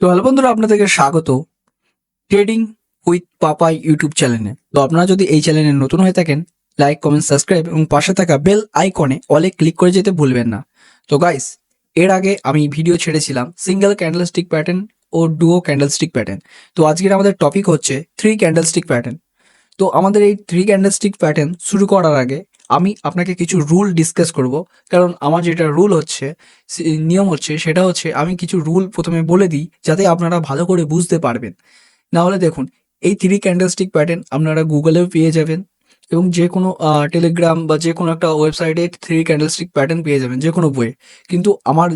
তো হ্যালো বন্ধুরা, আপনাদেরকে স্বাগত ট্রেডিং উইথ পাপাই ইউটিউব চ্যানেলে। তো আপনারা যদি এই চ্যানেলে নতুন হয়ে থাকেন, লাইক, কমেন্ট, সাবস্ক্রাইব এবং পাশে থাকা বেল আইকনে অলে ক্লিক করে যেতে ভুলবেন না। তো গাইস, এর আগে আমি ভিডিও ছেড়েছিলাম সিঙ্গেল ক্যান্ডেলস্টিক প্যাটার্ন ও ডুও ক্যান্ডেলস্টিক প্যাটার্ন। তো আজকের আমাদের টপিক হচ্ছে থ্রি ক্যান্ডেলস্টিক প্যাটার্ন। তো আমাদের এই থ্রি ক্যান্ডেলস্টিক প্যাটার্ন শুরু করার আগে আমি আপনাকে কিছু রুল ডিসকাস করব। কারণ আমার যেটা রুল হচ্ছে, নিয়ম হচ্ছে, সেটা হচ্ছে আমি কিছু রুল প্রথমে বলে দিই যাতে আপনারা ভালো করে বুঝতে পারবেন। না হলে দেখুন, এই থ্রি ক্যান্ডেলস্টিক প্যাটার্ন আপনারা গুগলেও পেয়ে যাবেন এবং যে কোনো টেলিগ্রাম বা যে কোনো একটা ওয়েবসাইটে থ্রি ক্যান্ডেলস্টিক প্যাটার্ন পেয়ে যাবেন, যে কোনো বইয়ে। কিন্তু আমার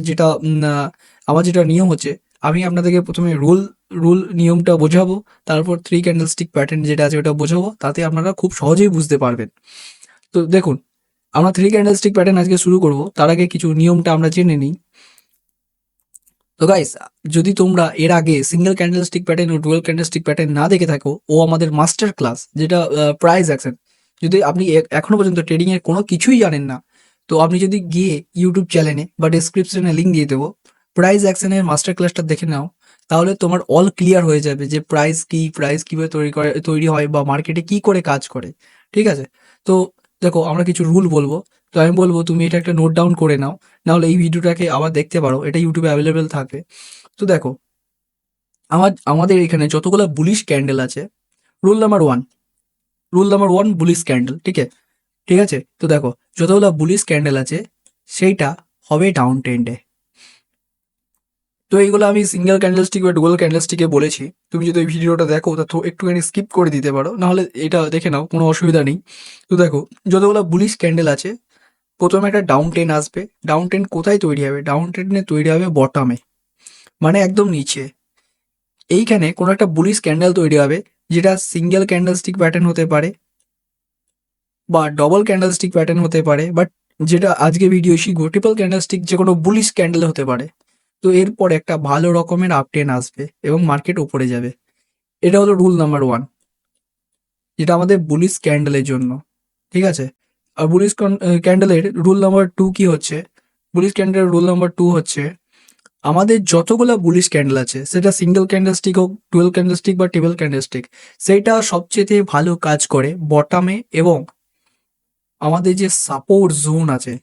যেটা নিয়ম হচ্ছে, আমি আপনাদেরকে প্রথমে রুল রুল নিয়মটা বোঝাবো, তারপর থ্রি ক্যান্ডেলস্টিক প্যাটার্ন যেটা আছে ওটা বোঝাবো, তাতে আপনারা খুব সহজেই বুঝতে পারবেন। তো দেখুন, আমরা থ্রি ক্যান্ডেলস্টিক প্যাটার্ন আজকে শুরু করব, তার আগে কিছু নিয়মটা আমরা জেনে নিই। তো গাইস, যদি তোমরা এর আগে সিঙ্গেল ক্যান্ডেলস্টিক প্যাটার্ন ও ডুয়াল ক্যান্ডেলস্টিক প্যাটার্ন না দেখে থাকো, ও আমাদের মাস্টার ক্লাস, যেটা প্রাইস অ্যাকশন। যদি আপনি এখনো পর্যন্ত ট্রেডিং এর কোনো কিছুই জানেন না, তো আপনি যদি গিয়ে ইউটিউব চ্যানেলে বা ডেসক্রিপশনে লিঙ্ক দিয়ে দেবো, প্রাইস অ্যাকশনের মাস্টার ক্লাসটা দেখে নাও। তাহলে তোমার অল ক্লিয়ার হয়ে যাবে যে প্রাইস কি, প্রাইস কিভাবে তৈরি হয় বা মার্কেটে কি করে কাজ করে। ঠিক আছে? তো দেখো, আমরা কিছু রুল বলবো। তো আমি বলবো তুমি এটা একটা নোট ডাউন করে নাও, নাহলে এই ভিডিওটাকে আবার দেখতে পারো, এটা ইউটিউবে অ্যাভেলেবেল থাকবে। তো দেখো, আমাদের এখানে যতগুলো বুলিশ ক্যান্ডেল আছে, rule number one, bullish candle. ঠিক আছে। তো দেখো, যতগুলো বুলিশ ক্যান্ডেল আছে সেইটা হবে ডাউন ট্রেন্ডে। তো এইগুলো আমি সিঙ্গেল ক্যান্ডেলস্টিক বা ডুয়াল ক্যান্ডেলস্টিকে বলেছি। তুমি যদি এই ভিডিওটা দেখো তা তো একটুখানি স্কিপ করে দিতে পারো, নাহলে এটা দেখে নাও, কোনো অসুবিধা নেই। তো দেখো, যতগুলো বুলিশ ক্যান্ডেল আছে, প্রথমে একটা ডাউন ট্রেন আসবে। ডাউন ট্রেন কোথায় তৈরি হবে? ডাউন ট্রেনে তৈরি হবে বটমে, মানে একদম নিচে। এইখানে কোনো একটা বুলিশ ক্যান্ডেল তৈরি হবে, যেটা সিঙ্গেল ক্যান্ডেলস্টিক প্যাটার্ন হতে পারে বা ডবল ক্যান্ডেলস্টিক প্যাটার্ন হতে পারে, বাট যেটা আজকে ভিডিও শিখবো, ট্রিপল ক্যান্ডেলস্টিক, যে কোনো বুলিশ ক্যান্ডেল হতে পারে। তো এরপর একটা ভালো রকমের আপট্রেন আসবে এবং মার্কেট উপরে যাবে। এটা হলো রুল নাম্বার ওয়ান, যেটা আমাদের বুলিশ ক্যান্ডেলের জন্য। ঠিক আছে? আর বুলিশ ক্যান্ডেলের রুল নাম্বার টু কি হচ্ছে? বুলিশ ক্যান্ডেলের রুল নাম্বার টু হচ্ছে, আমাদের যতগুলো বুলিশ ক্যান্ডেল আছে, সেটা সিঙ্গেল ক্যান্ডেলস্টিক হোক, টুয়েলভ ক্যান্ডেলস্টিক বা ট্রিপল ক্যান্ডেলস্টিক, সেইটা সবচেয়ে ভালো কাজ করে বটমে এবং আমাদের যে সাপোর্ট জোন আছে,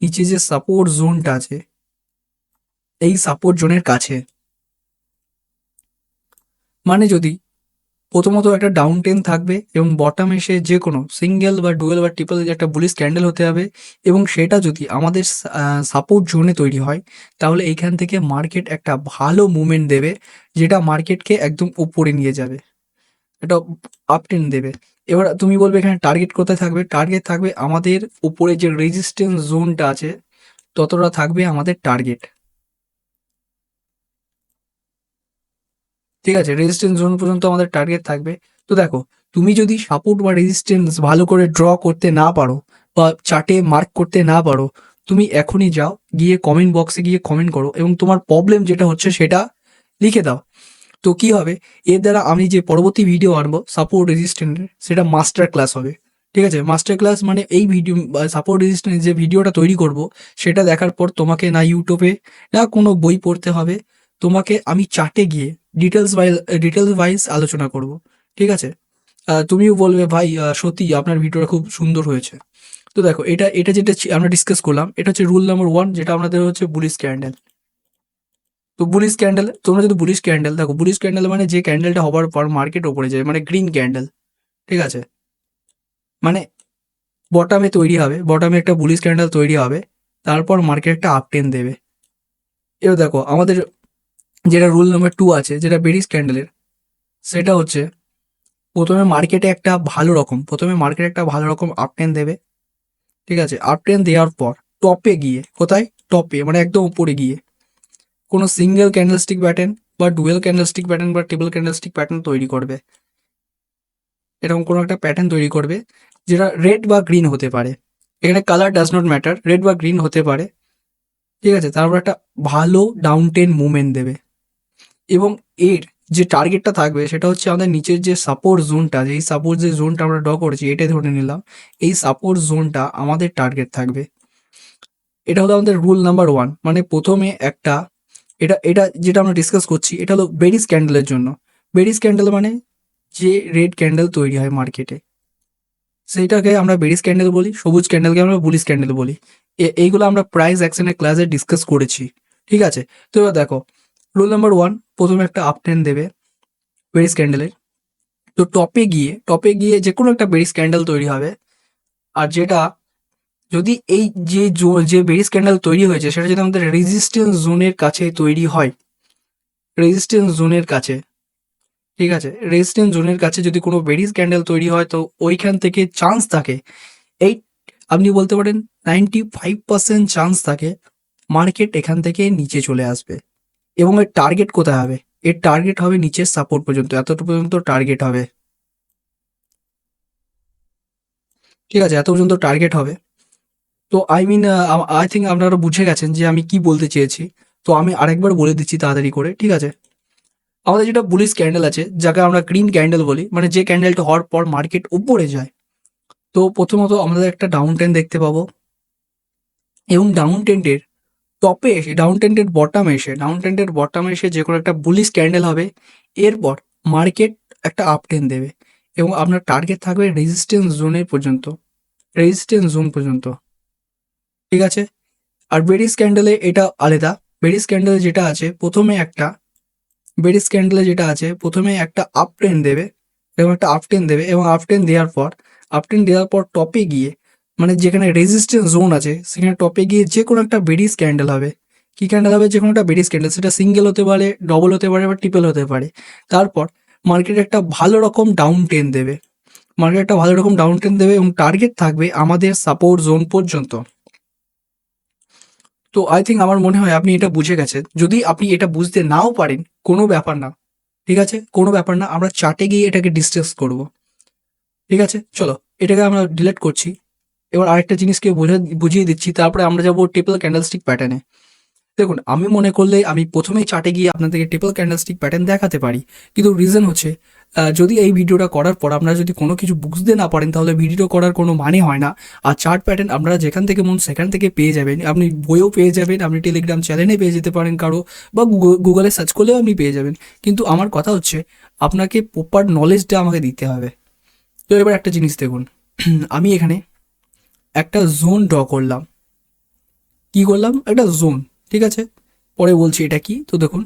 নিচে যে সাপোর্ট জোনটা আছে, এই সাপোর্ট জোনের কাছে। মানে যদি প্রথমত একটা ডাউন টেন থাকবে এবং বটম এসে যে কোনো সিঙ্গেল বা ডুয়েল বা ট্রিপল একটা বুলিশ ক্যান্ডেল হতে হবে, এবং সেটা যদি আমাদের সাপোর্ট জোনে তৈরি হয়, তাহলে এইখান থেকে মার্কেট একটা ভালো মুভমেন্ট দেবে, যেটা মার্কেটকে একদম উপরে নিয়ে যাবে, এটা আপট্রেন্ড দেবে। এবার তুমি বলবে এখানে টার্গেট কোথায় থাকবে? টার্গেট থাকবে আমাদের উপরে যে রেজিস্ট্যান্স জোনটা আছে, ততটা থাকবে আমাদের টার্গেট। ঠিক আছে? রেজিস্ট্যান্স জোন পর্যন্ত আমাদের টার্গেট থাকবে। তো দেখো, তুমি যদি সাপোর্ট বা রেজিস্ট্যান্স ভালো করে ড্র করতে না পারো বা চার্টে মার্ক করতে না পারো, তুমি এখনই যাও, গিয়ে কমেন্ট বক্সে গিয়ে কমেন্ট করো এবং তোমার প্রবলেম যেটা হচ্ছে সেটা লিখে দাও। তো কি হবে, এর দ্বারা আমি যে পরবর্তী ভিডিও আনবো সাপোর্ট রেজিস্ট্যান্সের, সেটা মাস্টার ক্লাস হবে। ঠিক আছে? মাস্টার ক্লাস মানে এই ভিডিও বা সাপোর্ট রেজিস্ট্যান্স যে ভিডিওটা তৈরি করব, সেটা দেখার পর তোমাকে না ইউটিউবে না কোনো বই পড়তে হবে, তোমাকে আমি চার্টে গিয়ে ডিটেলস ওয়াইজ আলোচনা করব। ঠিক আছে? তুমিও বলবে ভাই, সত্যি আপনার ভিডিওটা খুব সুন্দর হয়েছে। তো দেখো, এটা এটা যেটা আমরা ডিসকাস করলাম, এটা হচ্ছে রুল নাম্বার ওয়ান, যেটা আমাদের হচ্ছে বুলিশ ক্যান্ডেল। তো বুলিশ ক্যান্ডেল, তোমরা যদি বুলিশ ক্যান্ডেল দেখো, বুলিশ ক্যান্ডেল মানে যে ক্যান্ডেলটা হবার পর মার্কেট ওপরে যায়, মানে গ্রিন ক্যান্ডেল। ঠিক আছে? মানে বটমে তৈরি হবে, বটমে একটা বুলিশ ক্যান্ডেল তৈরি হবে, তারপর মার্কেট একটা আপটেন দেবে। এবার দেখো, আমাদের যেটা রুল নাম্বার টু আছে, যেটা বেরিশ ক্যান্ডেলের, সেটা হচ্ছে প্রথমে মার্কেটে একটা ভালো রকম আপটেন দেবে। ঠিক আছে? আপটেন দেওয়ার পর টপে গিয়ে, কোথায়? টপে মানে একদম উপরে গিয়ে কোনো সিঙ্গেল ক্যান্ডেলস্টিক প্যাটার্ন বা ডুয়েল ক্যান্ডেলস্টিক প্যাটার্ন বা ট্রিপল ক্যান্ডেলস্টিক প্যাটার্ন তৈরি করবে। এরকম কোনো একটা প্যাটার্ন তৈরি করবে, যেটা রেড বা গ্রিন হতে পারে। এখানে colour does not matter, red বা গ্রিন হতে পারে। ঠিক আছে? তারপর একটা ভালো ডাউন টেন মুভমেন্ট দেবে এবং এর যে টার্গেটটা থাকবে সেটা হচ্ছে আমাদের নিচের যে সাপোর্ট জোনটা, যে এই সাপোর্ট যে জোনটা আমরা ড্র করেছি, এটাই ধরে নিলাম এই সাপোর্ট জোনটা আমাদের টার্গেট থাকবে। এটা হলো আমাদের রুল নাম্বার ওয়ান, মানে প্রথমে একটা এটা এটা যেটা আমরা ডিসকাস করছি এটা হলো বেরিস ক্যান্ডেলের জন্য। বেরিস ক্যান্ডেল মানে যে রেড ক্যান্ডেল তৈরি হয় মার্কেটে, সেইটাকে আমরা বেরিস ক্যান্ডেল বলি, সবুজ ক্যান্ডেলকে আমরা বুলিশ ক্যান্ডেল বলি। এইগুলো আমরা প্রাইস অ্যাকশনের ক্লাসে ডিসকাস করেছি, ঠিক আছে? তো এবার দেখো, রুল নাম্বার 1, প্রথমে একটা আপ ট্রেন্ড দেবে বেরিস ক্যান্ডেলের। তো টপে গিয়ে যে কোনো একটা বেরিস ক্যান্ডেল তৈরি হবে। আর যেটা যদি এই যে বেরিস ক্যান্ডেল তৈরি হয়েছে সেটা যদি আমাদের রেজিস্ট্যান্স জোনের কাছে তৈরি হয়, রেজিস্ট্যান্স জোনের কাছে, ঠিক আছে, রেজিস্ট্যান্স জোনের কাছে যদি কোনো বেরিস ক্যান্ডেল তৈরি হয় তো ওইখান থেকে চান্স থাকে, এই আপনি বলতে পারেন 95% চান্স থাকে মার্কেট এখান থেকে নিচে চলে আসবে। এবং এর টার্গেট কোথায় হবে? এর টার্গেট হবে নিচের সাপোর্ট পর্যন্ত, এতটুকু পর্যন্ত টার্গেট হবে, ঠিক আছে? এত পর্যন্ত টার্গেট হবে। তো আই থিঙ্ক আপনারা বুঝে গেছেন যে আমি কি বলতে চেয়েছি। তো আমি আরেকবার বলে দিচ্ছি তাড়াতাড়ি করে, ঠিক আছে? আমাদের যেটা বুলিশ ক্যান্ডেল আছে, যাকে আমরা গ্রিন ক্যান্ডেল বলি, মানে যে ক্যান্ডেলটা হওয়ার পর মার্কেট উপরে যায়। তো প্রথমত আমাদের একটা ডাউন ট্রেন্ড দেখতে পাবো, এবং ডাউন ট্রেন্ডের বটমে এসে যে কোনো একটা বুলিশ ক্যান্ডেল হবে। এরপর মার্কেট একটা আপ ট্রেন্ড দেবে এবং আপনার টার্গেট থাকবে রেজিস্ট্যান্স জোন পর্যন্ত, ঠিক আছে? আর বেরিস ক্যান্ডেলে এটা আলাদা। বেরিস ক্যান্ডেলে যেটা আছে প্রথমে একটা আপ ট্রেন্ড দেবে, এবং আপ ট্রেন্ড দেওয়ার পর টপে গিয়ে, মানে যেখানে রেজিস্ট্যান্স জোন আছে সেখানে টপে গিয়ে যে কোনো একটা বেরিস ক্যান্ডেল হবে। কি ক্যান্ডেল হবে? যে কোনো একটা বেরিস ক্যান্ডেল, সেটা সিঙ্গেল হতে পারে, ডবল হতে পারে, বা ট্রিপল হতে পারে। তারপর মার্কেট একটা ভালো রকম ডাউন ট্রেন্ড দেবে এবং টার্গেট থাকবে আমাদের সাপোর্ট জোন পর্যন্ত। তো আই থিঙ্ক আমার মনে হয় আপনি এটা বুঝে গেছেন। যদি আপনি এটা বুঝতে নাও পারেন, কোনো ব্যাপার না, ঠিক আছে? কোনো ব্যাপার না, আমরা চার্টে গিয়ে এটাকে ডিসকাস করব, ঠিক আছে? চলো, এটাকে আমরা ডিলিট করছি। এবার আরেকটা জিনিসকে বুঝিয়ে দিচ্ছি, তারপরে আমরা যাবো ট্রিপল ক্যান্ডেলস্টিক প্যাটার্নে। দেখুন, আমি মনে করলে আমি প্রথমেই চার্টে গিয়ে আপনাদেরকে ট্রিপল ক্যান্ডেলস্টিক প্যাটার্ন দেখাতে পারি, কিন্তু রিজন হচ্ছে যদি এই ভিডিওটা করার পর আপনারা যদি কোনো কিছু বুঝতে না পারেন তাহলে ভিডিও করার কোনো মানে হয় না। আর চার্ট প্যাটার্ন আপনারা যেখান থেকে মন সেখান থেকে পেয়ে যাবেন, আপনি বইও পেয়ে যাবেন, আপনি টেলিগ্রাম চ্যানেলে পেয়ে যেতে পারেন কারো, বা গুগলে সার্চ করলেও আপনি পেয়ে যাবেন। কিন্তু আমার কথা হচ্ছে আপনাকে প্রপার নলেজটা আমাকে দিতে হবে। তো এবার একটা জিনিস দেখুন, আমি এখানে একটা জোন ড্র করলাম। কি করলাম? একটা জোন, ঠিক আছে? পরে বলছি এটা কি। তো দেখুন,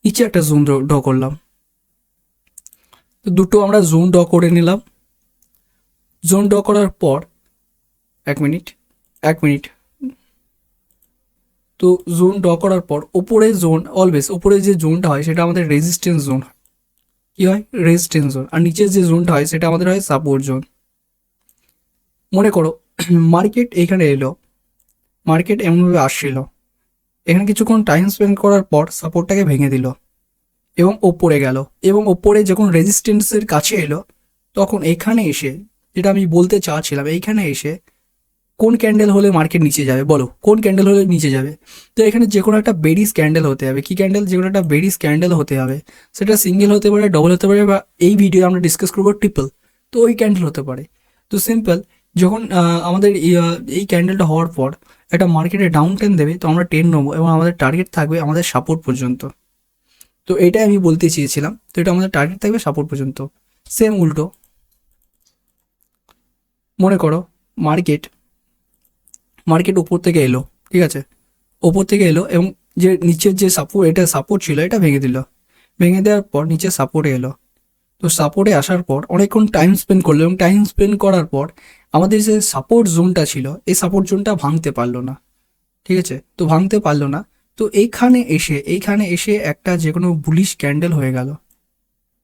নিচে একটা জোন ড্র করলাম। তো দুটো আমরা জোন ড্র করে নিলাম। জোন ড্র করার পর এক মিনিট। তো জোন ড্র করার পর ওপরে যে জোনটা হয় সেটা আমাদের রেজিস্ট্যান্স জোন। কি হয়? Resistance zone. আর নিচের যে জোনটা হয় সেটা আমাদের হয় সাপোর্ট জোন। মনে করো মার্কেট এমনভাবে আসছিল, এখানে কিছুক্ষণ টাইম স্পেন্ড করার পর সাপোর্টটাকে ভেঙে দিল এবং ওপরে গেল, এবং ওপরে যখন রেজিস্ট্যান্সের কাছে এলো তখন এখানে এসে, যেটা আমি বলতে চাচ্ছিলাম, এইখানে এসে কোন ক্যান্ডেল হলে মার্কেট নিচে যাবে? বলো, কোন ক্যান্ডেল হলে নিচে যাবে? তো এখানে যে কোনো একটা বেরিস ক্যান্ডেল হতে হবে। কি ক্যান্ডেল? যে কোনো একটা বেরিস ক্যান্ডেল হতে হবে। সেটা সিঙ্গেল হতে পারে, ডবল হতে পারে, বা এই ভিডিও আমরা ডিসকাস করবো ট্রিপল। তো ওই ক্যান্ডেল হতে পারে। তো সিম্পল, যখন আমাদের এই ক্যান্ডেলটা হওয়ার পর একটা মার্কেটে ডাউন ট্রেন্ড দেবে, তো আমরা টেন নেবো এবং আমাদের টার্গেট থাকবে আমাদের সাপোর্ট পর্যন্ত। তো এটাই আমি বলতে চেয়েছিলাম। তো এটা আমাদের টার্গেট থাকবে সাপোর্ট পর্যন্ত। সেম উল্টো, মনে করো মার্কেট উপর থেকে এলো, ঠিক আছে? ওপর থেকে এলো এবং যে নিচের যে সাপোর্ট ছিল এটা ভেঙে দিল। ভেঙে দেওয়ার পর নিচে সাপোর্টে এলো। তো সাপোর্টে আসার পর অনেকক্ষণ টাইম স্পেন্ড করলো, এবং টাইম স্পেন্ড করার পর আমাদের যে সাপোর্ট জোনটা ছিল এই সাপোর্ট জোনটা ভাঙতে পারলো না, ঠিক আছে? তো ভাঙতে পারলো না। তো এইখানে এসে একটা যে কোনো বুলিশ ক্যান্ডেল হয়ে গেল।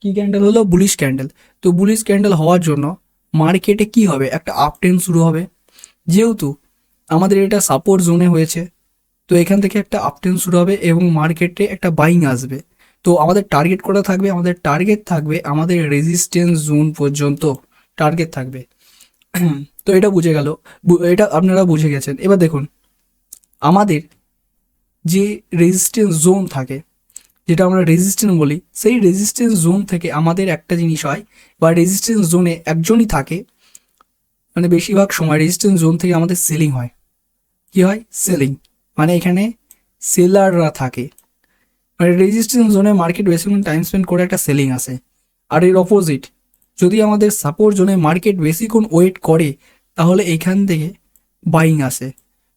কি ক্যান্ডেল হলো? Bullish candle. তো বুলিশ ক্যান্ডেল হওয়ার জন্য মার্কেটে কি হবে? একটা আপ ট্রেন্ড শুরু হবে। যেহেতু আমাদের এটা সাপোর্ট জোনে হয়েছে, তো এখান থেকে একটা আপ ট্রেন্ড শুরু হবে এবং মার্কেটে একটা বাইং আসবে। তো আমাদের টার্গেট করা থাকবে, আমাদের রেজিস্ট্যান্স জোন পর্যন্ত টার্গেট থাকবে। তো এটা বুঝে গেল, এটা আপনারা বুঝে গেছেন। এবার দেখুন, আমাদের যে রেজিস্ট্যান্স জোন থাকে, যেটা আমরা রেজিস্ট্যান্স বলি, সেই রেজিস্ট্যান্স জোন থেকে আমাদের একটা জিনিস হয়, বা রেজিস্ট্যান্স জোনে একজনই থাকে, মানে বেশিরভাগ সময় রেজিস্ট্যান্স জোন থেকে আমাদের সেলিং হয়। কি হয়? সেলিং। মানে এখানে সেলাররা থাকে, মানে রেজিস্ট্যান্স জোনে মার্কেট বেশিক্ষণ টাইম স্পেন্ড করে একটা সেলিং আসে। আর এর অপোজিট, যদি আমাদের সাপোর্ট জোনে মার্কেট বেশিক্ষণ ওয়েট করে তাহলে এইখান থেকে বাইং আসে।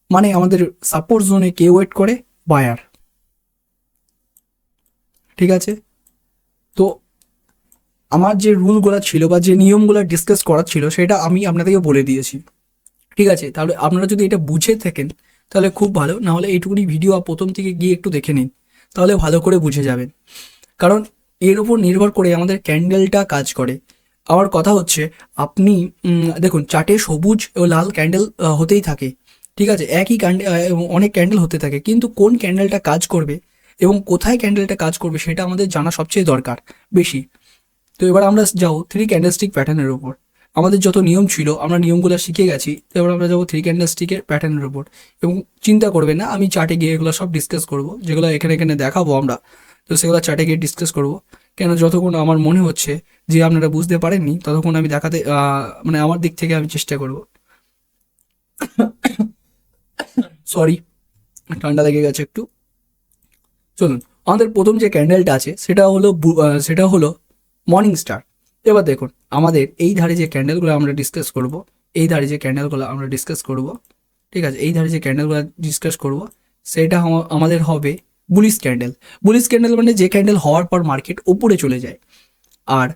মানে আমাদের সাপোর্ট জোনে কে ওয়েট করে? বায়ার। ঠিক আছে, তো আমার যে রুলগুলো ছিল বা যে নিয়মগুলো ডিসকাস করার ছিল সেটা আমি আপনাদেরকে বলে দিয়েছি। ঠিক আছে, তাহলে আপনারা যদি এটা বুঝে থাকেন তাহলে খুব ভালো, নাহলে এইটুকুনি ভিডিও প্রথম থেকে গিয়ে একটু দেখে নিন, তাহলে ভালো করে বুঝে যাবেন। কারণ এর উপর নির্ভর করে আমাদের ক্যান্ডেলটা কাজ করে। আমার কথা হচ্ছে, আপনি দেখুন চার্টে সবুজ ও লাল ক্যান্ডেল হতেই থাকে। ঠিক আছে, একই ক্যান্ডেল, অনেক ক্যান্ডেল হতে থাকে, কিন্তু কোন ক্যান্ডেলটা কাজ করবে এবং কোথায় ক্যান্ডেলটা কাজ করবে সেটা আমাদের জানা সবচেয়ে দরকার বেশি। তো এবার আমরা যাবো থ্রি ক্যান্ডেলস্টিক প্যাটার্নের উপর। আমাদের যত নিয়ম ছিল আমরা নিয়মগুলো শিখে গেছি, তো এবার আমরা যাবো থ্রি ক্যান্ডেলস্টিকের প্যাটার্নের উপর। এবং চিন্তা করবেন না, আমি চার্টে গিয়ে এগুলো সব ডিসকাস করব, যেগুলো এখানে এখানে দেখাবো আমরা, তো সেগুলো চার্টে গিয়ে ডিসকাস করব। কেন, যতক্ষণ আমার মনে হচ্ছে যে আপনারা বুঝতে পারেননি ততক্ষণ আমি দেখাতে মানে আমার দিক থেকে আমি চেষ্টা করব। সরি, ঠান্ডা লেগে গেছে একটু। চলুন, আমাদের প্রথম যে ক্যান্ডেলটা আছে সেটা হলো মর্নিং স্টার। এবার দেখুন, আমাদের এই ধারে যে ক্যান্ডেলগুলো আমরা ডিসকাস করব, এই ধারে যে ক্যান্ডেলগুলো আমরা ডিসকাস করব, ঠিক আছে, এই ধারে যে ক্যান্ডেলগুলো ডিসকাস করব সেটা আমাদের হবে বুলিশ ক্যান্ডেল। বুলিশ ক্যান্ডেল মানে যে ক্যান্ডেল হওয়ার পর মার্কেট উপরে চলে যায়। আর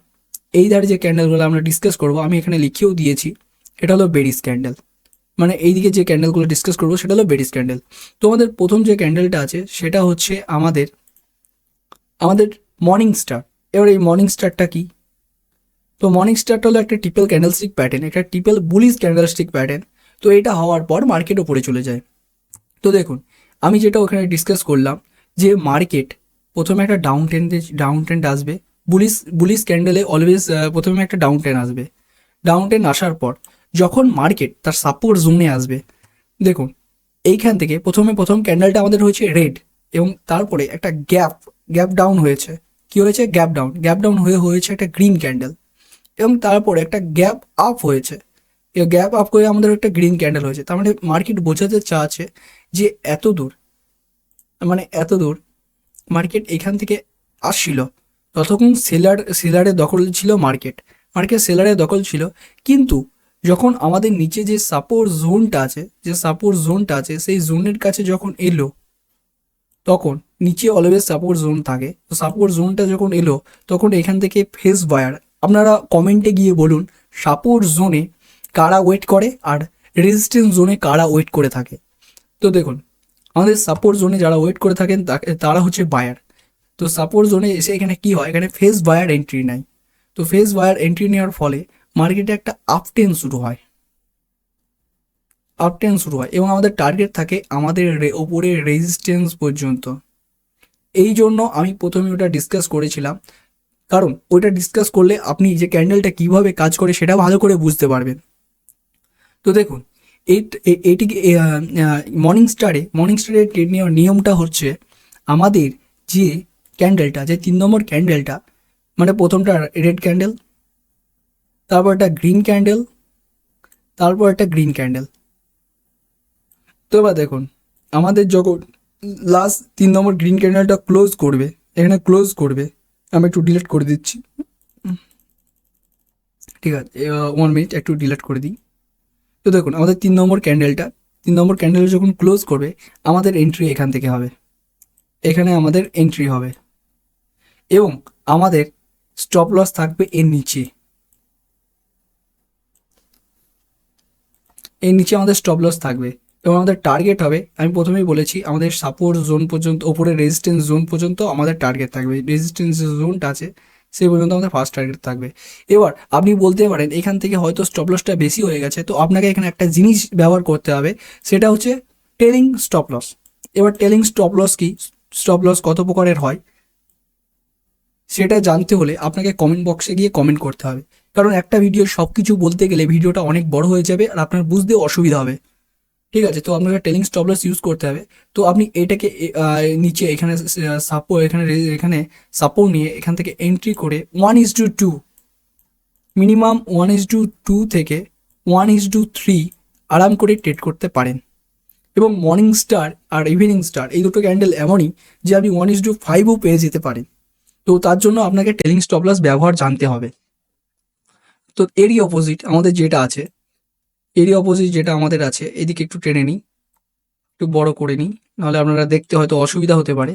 এই ধারে যে ক্যান্ডেলগুলো আমরা ডিসকাস করব, আমি এখানে লিখেও দিয়েছি, এটা হলো বেরিস ক্যান্ডেল। মানে এইদিকে যে ক্যান্ডেলগুলো ডিসকাস করবো সেটা হলো বেরিস ক্যান্ডেল। তো আমাদের প্রথম যে ক্যান্ডেলটা আছে সেটা হচ্ছে আমাদের আমাদের মর্নিং স্টার। এবার এই মর্নিং স্টারটা কি? তো মর্নিং স্টারটা হলো একটা টিপল ক্যান্ডেলস্টিক প্যাটার্ন, একটা টিপল বুলিশ ক্যান্ডেলস্টিক প্যাটার্ন। তো এটা হওয়ার পর মার্কেট ওপরে চলে যায়। তো দেখুন, আমি যেটা ওখানে ডিসকাস করলাম যে মার্কেট প্রথমে একটা ডাউন ট্রেন্ড আসবে। বুলিশ ক্যান্ডেলে অলওয়েজ প্রথমে একটা ডাউন ট্রেন্ড আসবে। ডাউন ট্রেন্ড আসার পর যখন মার্কেট তার সাপোর্ট জোনে আসবে, দেখুন এইখান থেকে প্রথম ক্যান্ডেলটা আমাদের হয়েছে রেড, এবং তারপরে একটা গ্যাপ ডাউন হয়েছে। কি হয়েছে? গ্যাপ ডাউন হয়েছে একটা গ্রিন ক্যান্ডেল, এবং তারপরে একটা গ্যাপ আপ হয়েছে। এই গ্যাপ আপ করে আমাদের একটা গ্রিন ক্যান্ডেল হয়েছে। তার মানে মার্কেট বোঝাতে চাচ্ছে যে এত দূর মার্কেট এখান থেকে আসছিল, ততক্ষণ সেলারের দখল ছিল মার্কেট সেলারের দখল ছিল। কিন্তু যখন আমাদের নিচে যে সাপোর্ট জোনটা আছে সেই জোনের কাছে যখন এলো, তখন নিচে অলওয়েজ সাপোর্ট জোন থাকে, তো সাপোর্ট জোনটা যখন এলো তখন এখান থেকে ফেস বায়ার। আপনারা কমেন্টে গিয়ে বলুন সাপোর্ট জোনে কারা ওয়েট করে আর রেজিস্ট্যান্স জোনে কারা ওয়েট করে থাকে। তো দেখুন, আমাদের সাপোর্ট জোনে যারা ওয়েট করে থাকেন তারা হচ্ছে বায়ার। তো সাপোর্ট জোনে এসে এখানে কি হয়, এখানে ফেস বায়ার এন্ট্রি নেয়। তো ফেস বায়ার এন্ট্রি নেওয়ার ফলে মার্কেটে একটা আপটেন শুরু হয় এবং আমাদের টার্গেট থাকে আমাদের ওপরের রেজিস্ট্যান্স পর্যন্ত। এই জন্য আমি প্রথমে ওটা ডিসকাস করেছিলাম, কারণ ওইটা ডিসকাস করলে আপনি যে ক্যান্ডেলটা কিভাবে কাজ করে সেটা ভালো করে বুঝতে পারবেন। তো দেখুন, এইটিকে মর্নিং স্টারের ট্রেড নেওয়ার নিয়মটা হচ্ছে, আমাদের যে ক্যান্ডেলটা, যে 3 নম্বর ক্যান্ডেলটা, মানে প্রথমটা রেড ক্যান্ডেল, তারপর একটা গ্রিন ক্যান্ডেল, তারপর একটা গ্রিন ক্যান্ডেল। তো এবার দেখুন, আমাদের যখন লাস্ট 3 নম্বর গ্রিন ক্যান্ডেলটা এখানে ক্লোজ করবে, আমি একটু ডিলিট করে দিচ্ছি। ঠিক আছে, 1 মিনিট একটু ডিলিট করে দিই। তো দেখুন, আমাদের 3 নম্বর ক্যান্ডেল যখন ক্লোজ করবে, আমাদের এন্ট্রি এখান থেকে হবে, এখানে আমাদের এন্ট্রি হবে, এবং আমাদের স্টপ লস থাকবে এর নিচে। আমাদের স্টপ লস থাকবে, এবং আমাদের টার্গেট হবে, আমি প্রথমেই বলেছি, আমাদের সাপোর্ট জোন পর্যন্ত, ওপরে রেজিস্ট্যান্স জোন পর্যন্ত আমাদের টার্গেট থাকবে। রেজিস্ট্যান্স জোনটা আছে সেই পর্যন্ত আমাদের ফার্স্ট টার্গেট থাকবে। এবার আপনি বলতে পারেন এখান থেকে হয়তো স্টপ লসটা বেশি হয়ে গেছে, তো আপনাকে এখানে একটা জিনিস ব্যবহার করতে হবে, সেটা হচ্ছে টেলিং স্টপ লস। এবার টেলিং স্টপ লস কি, স্টপ লস কত প্রকারের হয় সেটা জানতে হলে আপনাকে কমেন্ট বক্সে গিয়ে কমেন্ট করতে হবে, কারণ একটা ভিডিও সব কিছু বলতে গেলে ভিডিওটা অনেক বড় হয়ে যাবে আর আপনার বুঝতেও অসুবিধা হবে। ঠিক আছে, তো আপনাকে টেলিং স্টপ লস ইউজ করতে হবে। তো আপনি এটাকে নিচে এখানে এখানে সাপোর্ট নিয়ে এখান থেকে এন্ট্রি করে 1:2, মিনিমাম 1:2 থেকে 1:3 আরাম করে ট্রেড করতে পারেন। এবং মর্নিং স্টার আর ইভিনিং স্টার এই দুটো ক্যান্ডেল এমনই যে আপনি 1:5ও পেয়ে যেতে পারেন। তো তার জন্য আপনাকে ট্রেলিং স্টপ লস ব্যবহার জানতে হবে। তো এরই অপোজিট আমাদের যেটা আছে, এরই অপোজিট যেটা আমাদের আছে, এদিকে একটু টেনে নিই, একটু বড় করে নিই, নাহলে আপনারা দেখতে হয়তো অসুবিধা হতে পারে।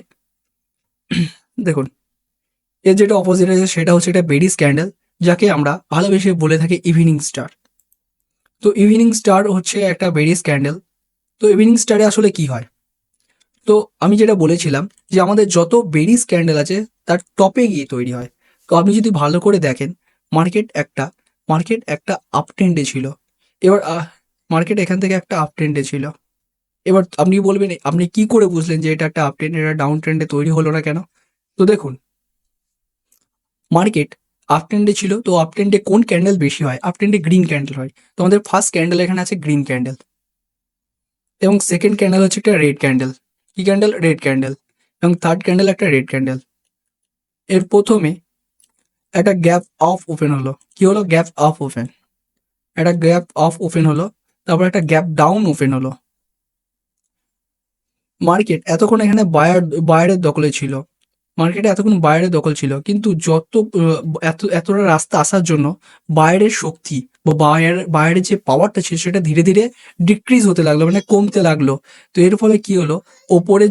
দেখুন, এর যেটা অপোজিট আছে সেটা হচ্ছে একটা বেরিস ক্যান্ডেল, যাকে আমরা ভালোবেসে বলে থাকি ইভিনিং স্টার। তো ইভিনিং স্টার হচ্ছে একটা বেরিস ক্যান্ডেল। তো ইভিনিং স্টারে আসলে কি হয়? তো আমি যেটা বলেছিলাম যে আমাদের যত বেরিস ক্যান্ডেল আছে তার টপে গিয়ে তৈরি হয়। তো আপনি যদি ভালো করে দেখেন, মার্কেট একটা আপ ট্রেন্ডে ছিল। এবার মার্কেট এখান থেকে একটা আপ ট্রেন্ডে ছিল। এবার আপনি বলবেন, আপনি কি করে বুঝলেন যে এটা একটা আপ ট্রেন্ড, এটা ডাউন ট্রেন্ডে তৈরি হলো না কেন? তো দেখুন, মার্কেট আপ ট্রেন্ডে ছিল, তো আপ ট্রেন্ডে কোন ক্যান্ডেল বেশি হয়? আপ ট্রেন্ডে গ্রিন ক্যান্ডেল হয়। তো আমাদের ফার্স্ট ক্যান্ডেল এখানে আছে গ্রিন ক্যান্ডেল, এবং সেকেন্ড ক্যান্ডেল হচ্ছে একটা রেড ক্যান্ডেল। কি ক্যান্ডেল? Red candle. এবং থার্ড ক্যান্ডেল একটা রেড ক্যান্ডেল। এর প্রথমে একটা গ্যাপ অফ ওপেন হলো। কি হলো? Gap of open. একটা গ্যাপ অফ ওপেন হলো, তারপর একটা গ্যাপ ডাউন ওপেন হলো। মার্কেট এতক্ষণ এখানে বায়ারের দখলে ছিল। মার্কেটে এতক্ষণ বায়ারের দখল ছিল, কিন্তু যত এতটা রাস্তা আসার জন্য বায়ারের শক্তি বা বায়ারের যে পাওয়ারটা ছিল সেটা ধীরে ধীরে ডিক্রিজ হতে লাগলো, মানে কমতে লাগলো। তো এর ফলে কি হলো? ওপরে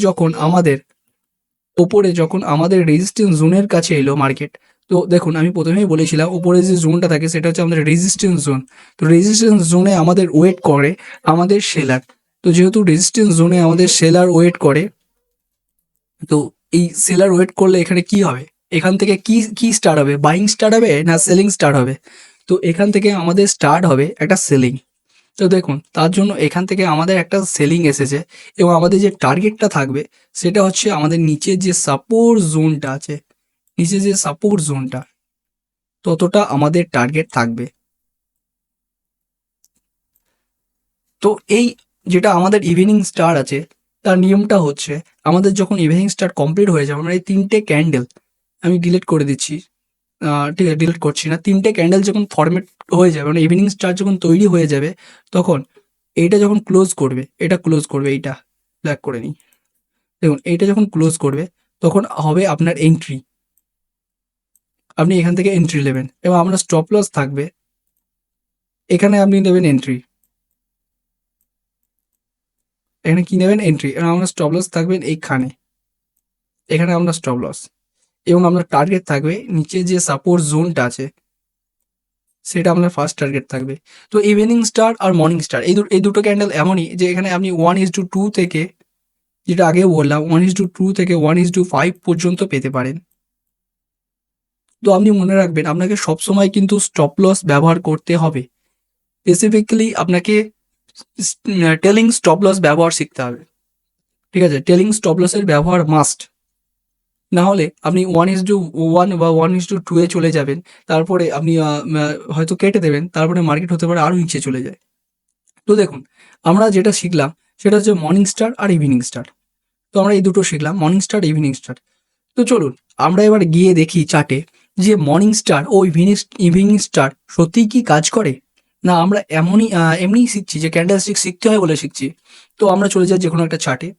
যখন আমাদের রেজিস্ট্যান্স জোনের কাছে এলো মার্কেট। তো দেখুন, আমি প্রথমেই বলেছিলাম উপরে যে জোনটা থাকে সেটা হচ্ছে আমাদের রেজিস্ট্যান্স জোন। তো রেজিস্ট্যান্স জোনে আমাদের ওয়েট করে আমাদের সেলার। তো যেহেতু রেজিস্ট্যান্স জোনে আমাদের সেলার ওয়েট করে, তো এই সেলার ওয়েট করলে এখানে কি হবে? এখান থেকে কি স্টার্ট হবে? বাইং স্টার্ট হবে না সেলিং স্টার্ট হবে? তো এখান থেকে আমাদের স্টার্ট হবে একটা সেলিং। তো দেখুন, তার জন্য এখান থেকে আমাদের একটা সেলিং এসেছে, এবং আমাদের যে টার্গেটটা থাকবে সেটা হচ্ছে আমাদের নিচের যে সাপোর্ট জোনটা আছে, নিচে যে সাপোর্ট জোনটা, ততটা আমাদের টার্গেট থাকবে। তো এই যেটা আমাদের ইভিনিং স্টার আছে, তার নিয়মটা হচ্ছে আমাদের যখন ইভিনিং স্টার কমপ্লিট হয়ে যাবে, আমরা এই 3টে ক্যান্ডেল আমি ডিলিট করে দিচ্ছি। ঠিক আছে, ডিলিট করছি না। 3টে ক্যান্ডেল যখন ফরমেট হয়ে যাবে, মানে ইভিনিং স্টার যখন তৈরি হয়ে যাবে, তখন এইটা যখন ক্লোজ করবে, এটা ক্লোজ করবে, এইটা ব্ল্যাক করে নিই। দেখুন, এইটা যখন ক্লোজ করবে তখন হবে আপনার এন্ট্রি। আপনি এখান থেকে এন্ট্রি নেবেন, এবং আপনার স্টপ লস থাকবে এখানে, আপনি নেবেন এন্ট্রি। এখানে কি নেবেন? এন্ট্রি। এবং আপনার স্টপ লস থাকবেন এইখানে, এখানে আপনার স্টপ লস। এবং আপনার টার্গেট থাকবে নিচে যে সাপোর্ট জোনটা আছে, সেটা আপনার ফার্স্ট টার্গেট থাকবে। তো ইভিনিং স্টার আর মর্নিং স্টার এই দুটো ক্যান্ডেল এমনই যে এখানে আপনি 1:2 থেকে, যেটা আগেও বললাম, 1:2 থেকে 1:5 পর্যন্ত পেতে পারেন। তো আপনি মনে রাখবেন, আপনাকে সবসময় কিন্তু স্টপ লস ব্যবহার করতে হবে। স্পেসিফিক্যালি আপনাকে টেলিং স্টপ লস ব্যবহার শিখতে হবে। ঠিক আছে, টেলিং স্টপ লসের ব্যবহার মাস্ট। না হলে আপনি 1:1 বা 1:2 এ চলে যাবেন, তারপরে আপনি হয়তো কেটে দেবেন, তারপরে মার্কেট হতে পারে আরও নিচে চলে যায়। তো দেখুন, আমরা যেটা শিখলাম সেটা হচ্ছে মর্নিং স্টার আর ইভিনিং স্টার। তো আমরা এই দুটো শিখলাম, মর্নিং স্টার, ইভিনিং স্টার। তো চলুন আমরা এবার গিয়ে দেখি চার্টে যে মর্নিং স্টার ও ইভিনিং স্টার সত্যিই কি কাজ করে, না আমরা এমনিই শিখছি, যে ক্যান্ডেলস্টিক শিখতে হয় বলে শিখছি। তো আমরা চলে যাই যে কোনো একটা চার্টে,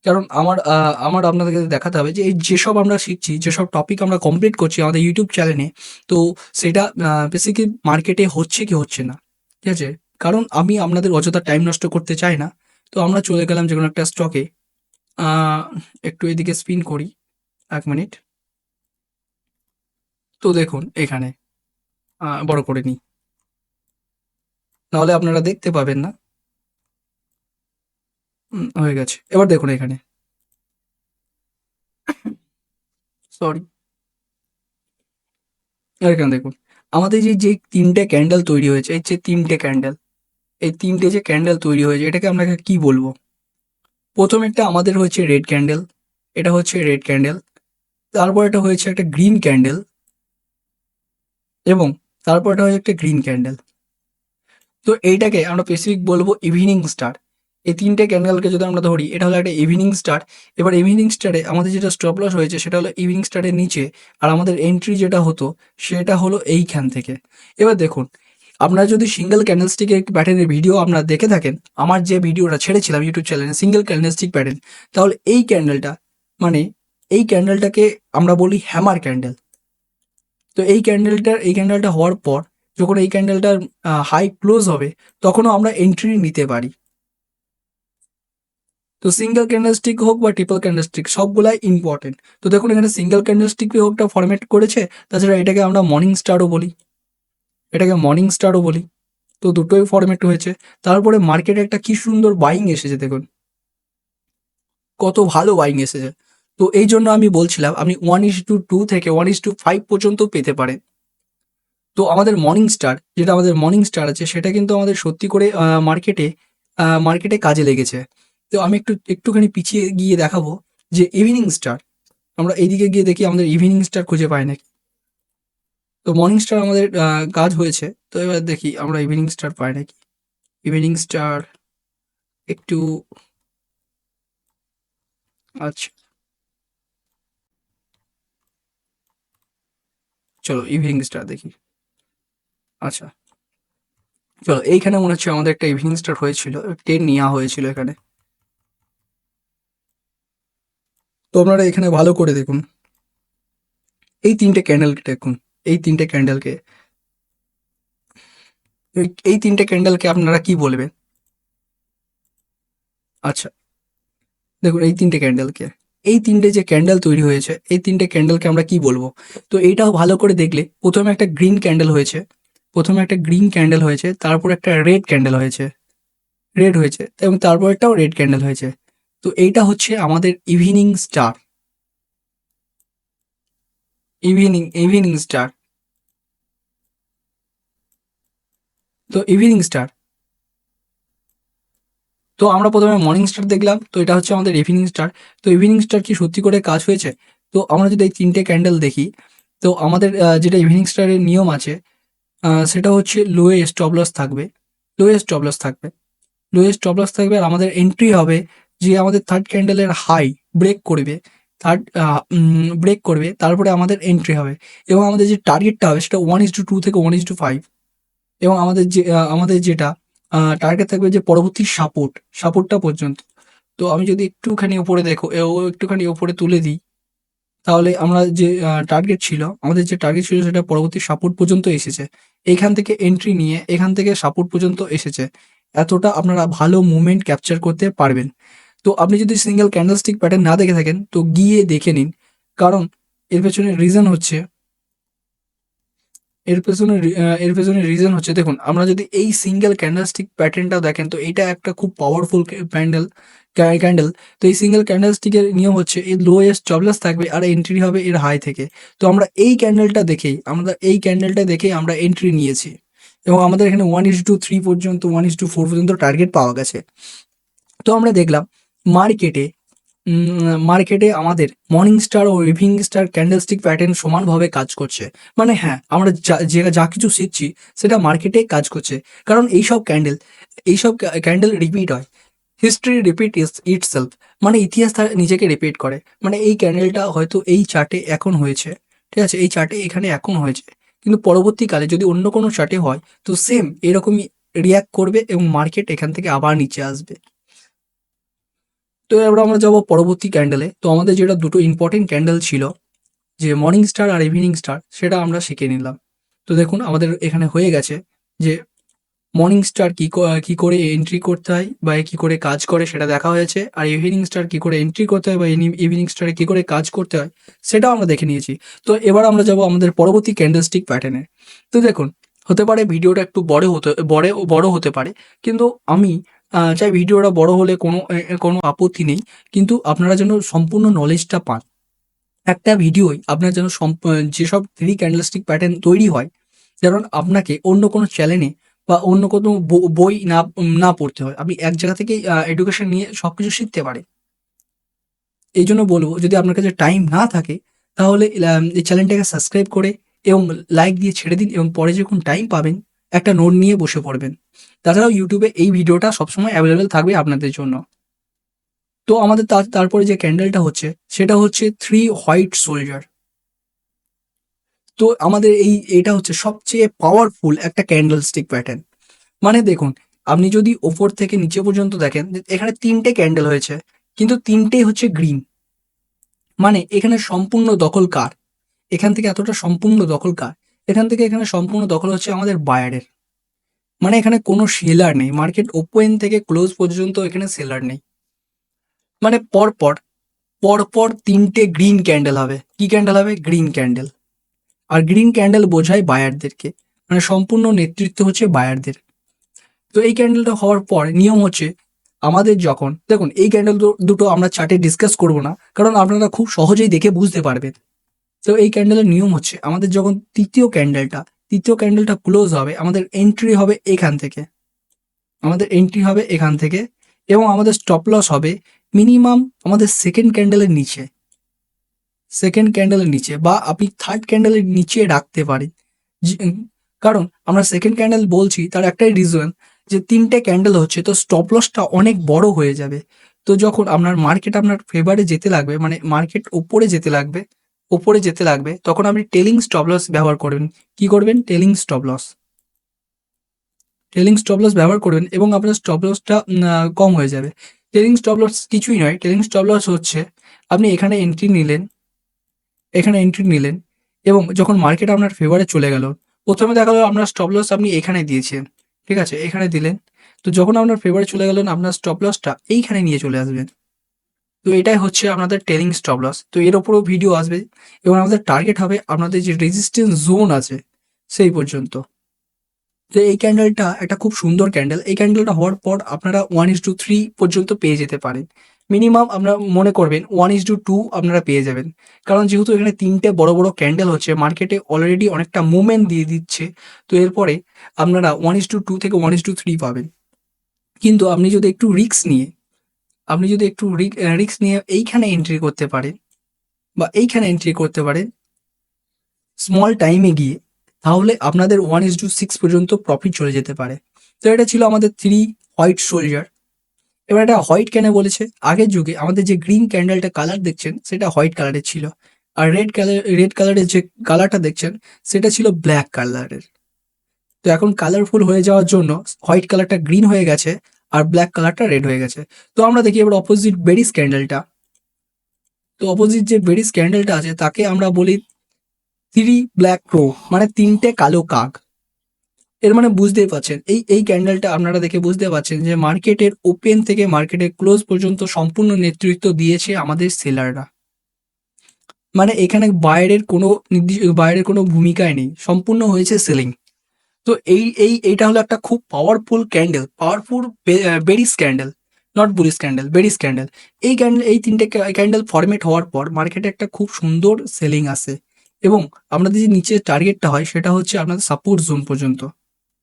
কারণ আমার আপনাদেরকে দেখাতে হবে যে এই যেসব আমরা শিখছি, যেসব টপিক আমরা কমপ্লিট করছি আমাদের ইউটিউব চ্যানেলে, তো সেটা বেসিক্যালি মার্কেটে হচ্ছে কি হচ্ছে না। ঠিক আছে, কারণ আমি আপনাদের অযথা টাইম নষ্ট করতে চাই না। তো আমরা চলে গেলাম যে কোনো একটা স্টকে। একটু এদিকে স্পিন করি, 1 মিনিট। তো দেখুন এখানে বড় করে নিই, নাহলে আপনারা দেখতে পাবেন না। হয়ে গেছে। এবার দেখুন এখানে, সরি, এখানে দেখুন আমাদের যে 3টে ক্যান্ডেল তৈরি হয়েছে, এই যে 3টে ক্যান্ডেল, এই 3টে যে ক্যান্ডেল তৈরি হয়েছে এটাকে আপনাকে কি বলবো? প্রথম একটা আমাদের হচ্ছে রেড ক্যান্ডেল, এটা হচ্ছে রেড ক্যান্ডেল। তারপর এটা হয়েছে একটা গ্রিন ক্যান্ডেল, এবং তারপর এটা হচ্ছে একটা গ্রিন ক্যান্ডেল। তো এইটাকে আমরা স্পেসিফিক বলবো ইভিনিং স্টার। এই 3টে ক্যান্ডেলকে যদি আমরা ধরি, এটা হলো একটা ইভিনিং স্টার। এবার ইভিনিং স্টারে আমাদের যেটা স্টপ লস হয়েছে সেটা হলো ইভিনিং স্টারের নিচে, আর আমাদের এন্ট্রি যেটা হতো সেটা হলো এইখান থেকে। এবার দেখুন, আপনারা যদি সিঙ্গেল ক্যান্ডেলস্টিকের প্যাটার্নের ভিডিও আপনারা দেখে থাকেন, আমার যে ভিডিওটা ছেড়েছিলাম ইউটিউব চ্যানেলে সিঙ্গেল ক্যান্ডেলস্টিক প্যাটার্ন, তাহলে এই ক্যান্ডেলটা মানে এই ক্যান্ডেলটাকে আমরা বলি হ্যামার ক্যান্ডেল। তো এই ক্যান্ডেলটা হওয়ার পর যখন এই ক্যান্ডেলটার হাই ক্লোজ হবে তখনও আমরা এন্ট্রি নিতে পারি। তো সিঙ্গেল ক্যান্ডেলস্টিক হোক বা ট্রিপল ক্যান্ডেলস্টিক সবগুলাই ইম্পর্টেন্ট। তো দেখুন এখানে সিঙ্গেল ক্যান্ডেলস্টিক হোকটা ফরম্যাট করেছে, তাছাড়া এটাকে আমরা মর্নিং স্টারও বলি, তো দুটোই ফরম্যাট হয়েছে। তারপরে মার্কেটে একটা কি সুন্দর বাইং এসেছে, দেখুন কত ভালো বাইং এসেছে। তো এই জন্য আমি বলছিলাম আপনি 1:2 থেকে 1:5 পর্যন্ত পেতে পারেন। তো আমাদের মর্নিং স্টার আছে সেটা কিন্তু আমাদের সত্যি করে মার্কেটে কাজে লেগেছে। তো আমি একটুখানি পিছিয়ে গিয়ে দেখাবো যে ইভিনিং স্টার, আমরা এইদিকে গিয়ে দেখি আমাদের ইভিনিং স্টার খুঁজে পাই নাকি। তো মর্নিং স্টার আমাদের কাজ হয়েছে, তো এবার দেখি আমরা ইভিনিং স্টার পাই নাকি। ইভিনিং স্টার একটু, আচ্ছা চলো ইভিনিং স্টার দেখি। আচ্ছা চলো, এইখানে মনে হচ্ছে আমাদের একটা ইভিনিং স্টার হয়েছিল, 10 নেওয়া হয়েছিল এখানে। তো আপনারা এখানে ভালো করে দেখুন, এই তিনটে ক্যান্ডেলকে দেখুন, এই তিনটে ক্যান্ডেলকে এই তিনটে ক্যান্ডেলকে আপনারা কি বলবেন? আচ্ছা দেখুন এই তিনটে যে ক্যান্ডেল তৈরি হয়েছে, এই তিনটে ক্যান্ডেলকে আমরা কি বলবো? তো এইটাও ভালো করে দেখলে প্রথমে একটা গ্রিন ক্যান্ডেল হয়েছে, তারপর একটা রেড হয়েছে এবং তারপর একটাও রেড ক্যান্ডেল হয়েছে। তো এইটা হচ্ছে আমাদের ইভিনিং স্টার। ইভিনিং স্টার তো ইভিনিং স্টার তো আমরা প্রথমে মর্নিং স্টার দেখলাম, তো এটা হচ্ছে আমাদের ইভিনিং স্টার। তো ইভিনিং স্টার কি সত্যি করে কাজ হয়েছে? তো আমরা যদি এই তিনটে ক্যান্ডেল দেখি, তো আমাদের যেটা ইভিনিং স্টারের নিয়ম আছে, সেটা হচ্ছে লোয়েস্ট স্টপ লস থাকবে, লোয়েস্ট স্টপ লস থাকবে, আর আমাদের এন্ট্রি হবে যে আমাদের থার্ড ক্যান্ডেলের হাই ব্রেক করবে, তারপরে আমাদের এন্ট্রি হবে, এবং আমাদের যে টার্গেটটা হবে সেটা 1:2 থেকে 1:5, এবং আমাদের যেটা টার্গেট থাকবে যে পরবর্তী সাপোর্টটা পর্যন্ত। তো আমি যদি একটুখানি উপরে তুলে দিই, তাহলে আমরা যে আমাদের যে টার্গেট ছিল সেটা পরবর্তী সাপোর্ট পর্যন্ত এসেছে। এইখান থেকে এন্ট্রি নিয়ে এখান থেকে সাপোর্ট পর্যন্ত এসেছে। এতটা আপনারা ভালো মুভমেন্ট ক্যাপচার করতে পারবেন। তো আপনি যদি সিঙ্গেল ক্যান্ডেলস্টিক প্যাটার্ন না দেখে থাকেন তো গিয়ে দেখে নিন, কারণ এর পেছনে রিজন হচ্ছে এর পেছনে রিজন হচ্ছে, দেখুন আমরা যদি এই সিঙ্গেল ক্যান্ডেলস্টিক প্যাটার্নটা দেখেন, তো এটা একটা খুব পাওয়ারফুল ক্যান্ডেল। তো এই সিঙ্গেল ক্যান্ডেলস্টিকের নিয়ম হচ্ছে এই লোয়েস্ট জবলেস থাকবে আর এন্ট্রি হবে এর হাই থেকে। তো আমরা এই ক্যান্ডেলটা দেখেই আমরা এন্ট্রি নিয়েছি, এবং আমাদের এখানে 1:3 পর্যন্ত 1:4 পর্যন্ত টার্গেট পাওয়া গেছে। তো আমরা দেখলাম মার্কেটে মার্কেটে আমাদের মর্নিং স্টার ও ইভিনিং স্টার ক্যান্ডেলস্টিক প্যাটার্ন সমানভাবে কাজ করছে। মানে হ্যাঁ, আমরা যা কিছু শিখছি সেটা মার্কেটে কাজ করছে, কারণ এইসব ক্যান্ডেল রিপিট হয়। হিস্ট্রি রিপিট ইটসেলফ, মানে ইতিহাস তার নিজেকে রিপিট করে। মানে এই ক্যান্ডেলটা হয়তো এই চার্টে এখন হয়েছে, ঠিক আছে, এই চার্টে এখানে এখন হয়েছে, কিন্তু পরবর্তীকালে যদি অন্য কোনো চার্টে হয় তো সেম এরকমই রিয়াক্ট করবে এবং মার্কেট এখান থেকে আবার নিচে আসবে। তো এবার আমরা যাবো পরবর্তী ক্যান্ডেলে। তো আমাদের যেটা দুটো ইম্পর্টেন্ট ক্যান্ডেল ছিল, যে মর্নিং স্টার আর ইভিনিং স্টার, সেটা আমরা শিখে নিলাম। তো দেখুন আমাদের এখানে হয়ে গেছে যে মর্নিং স্টার কি করে এন্ট্রি করতে হয় বা কি করে কাজ করে সেটা দেখা হয়েছে, আর ইভিনিং স্টার কি করে এন্ট্রি করতে হয় বা ইভিনিং স্টারে কি করে কাজ করতে হয় সেটাও আমরা দেখে নিয়েছি। তো এবার আমরা যাব আমাদের পরবর্তী ক্যান্ডেলস্টিক প্যাটার্নে। তো দেখুন, হতে পারে ভিডিওটা একটু বড় হতে পারে, কিন্তু আমি চাই ভিডিওটা বড় হলে কোনো আপত্তি নেই, কিন্তু আপনারা যেন সম্পূর্ণ নলেজটা পান। একটা ভিডিওই আপনার যেন যেসব 3 ক্যান্ডেলস্টিক প্যাটার্ন তৈরি হয়, যেন আপনাকে অন্য কোনো চ্যানেলে বা অন্য কোনো বই না পড়তে হয়। আপনি এক জায়গা থেকেই এডুকেশন নিয়ে সবকিছু শিখতে পারেন। এইজন্য বলব, যদি আপনার কাছে টাইম না থাকে তাহলে এই চ্যানেলটাকে সাবস্ক্রাইব করে এবং লাইক দিয়ে ছেড়ে দিন, এবং পরে যখন টাইম পাবেন একটা নোট নিয়ে বসে পড়বেন। তাছাড়াও ইউটিউবে এই ভিডিওটা সবসময় অ্যাভেলেবেল থাকবে আপনাদের জন্য। তো আমাদের তারপরে যে ক্যান্ডেলটা হচ্ছে সেটা হচ্ছে 3 হোয়াইট সোলজার। তো আমাদের এটা হচ্ছে সবচেয়ে পাওয়ারফুল একটা ক্যান্ডেল স্টিক প্যাটার্ন। মানে দেখুন, আপনি যদি ওপর থেকে নিচে পর্যন্ত দেখেন যে এখানে 3টে ক্যান্ডেল হয়েছে, কিন্তু 3টেই হচ্ছে গ্রিন। মানে এখানে সম্পূর্ণ দখল কার? এখান থেকে এতটা সম্পূর্ণ দখল কার? এখান থেকে এখানে সম্পূর্ণ দখল হচ্ছে আমাদের বায়ারের। মানে এখানে কোনো সেলার নেই। মার্কেট ওপেন থেকে ক্লোজ পর্যন্ত এখানে সেলার নেই। মানে পরপর 3টে গ্রিন ক্যান্ডেল হবে। কি ক্যান্ডেল হবে? Green candle. আর গ্রিন ক্যান্ডেল বোঝায় বায়ারদেরকে। মানে সম্পূর্ণ নেতৃত্ব হচ্ছে বায়ারদের। তো এই ক্যান্ডেলটা হওয়ার পর নিয়ম হচ্ছে, আমাদের যখন দেখুন এই ক্যান্ডেল দুটো আমরা চার্টে ডিসকাস করব না, কারণ আপনারা খুব সহজেই দেখে বুঝতে পারবেন। তো এই ক্যান্ডেলের নিয়ম হচ্ছে, আমাদের যখন তৃতীয় ক্যান্ডেলটা ক্লোজ হবে, আমাদের এন্ট্রি হবে এখান থেকে। এবং আমাদের স্টপ লস হবে মিনিমাম আমাদের সেকেন্ড ক্যান্ডেলের নিচে বা আপনি থার্ড ক্যান্ডেলের নিচে রাখতে পারেন। কারণ আমরা সেকেন্ড ক্যান্ডেল বলছি, তার একটাই রিজন যে 3টে ক্যান্ডেল হচ্ছে, তো স্টপ লসটা অনেক বড় হয়ে যাবে। তো যখন মার্কেট আপনার ফেভারে যেতে লাগবে, মানে মার্কেট ওপরে যেতে লাগবে, তখন আপনি টেলিং স্টপ লস ব্যবহার করবেন। কি করবেন? টেলিং স্টপ লস ব্যবহার করবেন এবং আপনার স্টপ লসটা কম হয়ে যাবে। টেলিং স্টপ লস কিছুই নয়। টেলিং স্টপ লস হচ্ছে, আপনি এখানে এন্ট্রি নিলেন এবং যখন মার্কেট আপনার ফেভারে চলে গেল, প্রথমে দেখা গেল আপনার স্টপ লস আপনি এখানে দিয়েছেন, ঠিক আছে, এখানে দিলেন। তো যখন আপনার ফেভারে চলে গেলেন, আপনার স্টপ লসটা এইখানে নিয়ে চলে আসবেন। তো এটাই হচ্ছে আপনাদের টেলিং স্টপ লস। তো এর ওপরও ভিডিও আসবে এবং আমাদের টার্গেট হবে আপনাদের যে রেজিস্ট্যান্স জোন আছে সেই পর্যন্ত। তো এই ক্যান্ডেলটা একটা খুব সুন্দর ক্যান্ডেল। এই ক্যান্ডেলটা হওয়ার পর আপনারা 1:3 পর্যন্ত পেয়ে যেতে পারেন। মিনিমাম আপনারা মনে করবেন 1:2 আপনারা পেয়ে যাবেন। কারণ যেহেতু এখানে 3টে বড় বড় ক্যান্ডেল হচ্ছে, মার্কেটে অলরেডি অনেকটা মুভমেন্ট দিয়ে দিচ্ছে। তো এরপরে আপনারা 1:2 থেকে 1:3 পাবেন। কিন্তু আপনি যদি একটু রিস্ক নিয়ে এইখানে এন্ট্রি করতে পারেন স্মল টাইমে গিয়ে, তাহলে আপনাদের 1:6 পর্যন্ত প্রফিট চলে যেতে পারে। তো এটা ছিল আমাদের 3 হোয়াইট সোলজার। এবার এটা হোয়াইট কেন বলেছে? আগের যুগে আমাদের যে গ্রিন ক্যান্ডেলটা কালার দেখছেন সেটা হোয়াইট কালারের ছিল, আর রেড কালারের যে কালারটা দেখছেন সেটা ছিল ব্ল্যাক কালারের। তো এখন কালারফুল হয়ে যাওয়ার জন্য হোয়াইট কালারটা গ্রিন হয়ে গেছে আর ব্ল্যাক কালারটা রেড হয়ে গেছে। তো আমরা দেখি এবার অপোজিট বেরিস ক্যান্ডেলটা। তো অপোজিট যে বেরিস ক্যান্ডেলটা আছে তাকে আমরা বলি 3 ব্ল্যাক ক্রো, মানে 3টে কালো কাক। এর মানে বুঝতেই পারছেন, এই ক্যান্ডেলটা আপনারা দেখে বুঝতে পারছেন যে মার্কেটের ওপেন থেকে মার্কেটের ক্লোজ পর্যন্ত সম্পূর্ণ নেতৃত্ব দিয়েছে আমাদের সেলাররা। মানে এখানে বাইরের কোনো ভূমিকাই নেই, সম্পূর্ণ হয়েছে সেলিং। তো এইটা হলো একটা খুব powerful candle, berries candle, not bullish candle, berries candle. এই 3টে ক্যান্ডেল ফরমেট হওয়ার পর মার্কেটে একটা খুব সুন্দর সেলিং আসে এবং আপনাদের যে নিচে টার্গেটটা হয় সেটা হচ্ছে আপনাদের সাপোর্ট জোন পর্যন্ত।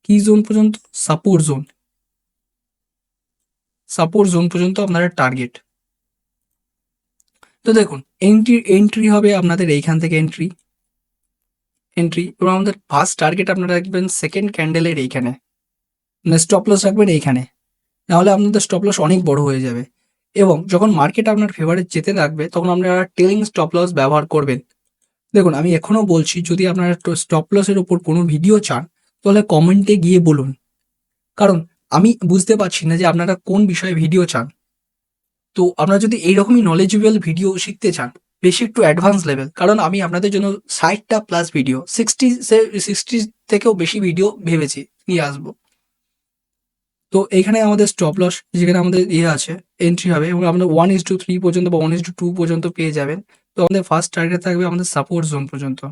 কি জোন পর্যন্ত? সাপোর্ট জোন পর্যন্ত আপনাদের টার্গেট। তো দেখুন, এন্ট্রি হবে আপনাদের এইখান থেকে এন্ট্রি এবং আমাদের ফার্স্ট টার্গেট আপনারা রাখবেন সেকেন্ড ক্যান্ডেলের এইখানে, মানে স্টপ লস রাখবেন এইখানে। নাহলে আপনাদের স্টপ লস অনেক বড় হয়ে যাবে। এবং যখন মার্কেট আপনার ফেভারে যেতে থাকবে তখন আপনারা টেলিং স্টপ লস ব্যবহার করবেন। দেখুন, আমি এখনো বলছি, যদি আপনারা স্টপ লসের ওপর কোনো ভিডিও চান তাহলে কমেন্টে গিয়ে বলুন, কারণ আমি বুঝতে পারছি না যে আপনারা কোন বিষয়ে ভিডিও চান। তো আপনারা যদি এইরকমই নলেজেবল ভিডিও শিখতে চান, বেশি একটু অ্যাডভান্স লেভেল, কারণ আমি আপনাদের জন্য 60টা প্লাস ভিডিও, 60 থেকেও বেশি ভিডিও ভেবেছি নিয়ে আসবো। তো এইখানে আমাদের স্টপ লস, যেখানে আমাদের আছে, এন্ট্রি হবে এবং আপনারা 1:3 পর্যন্ত বা 1:2 পর্যন্ত পেয়ে যাবেন। তো আমাদের ফার্স্ট টার্গেট থাকবে আমাদের সাপোর্ট জোন পর্যন্ত।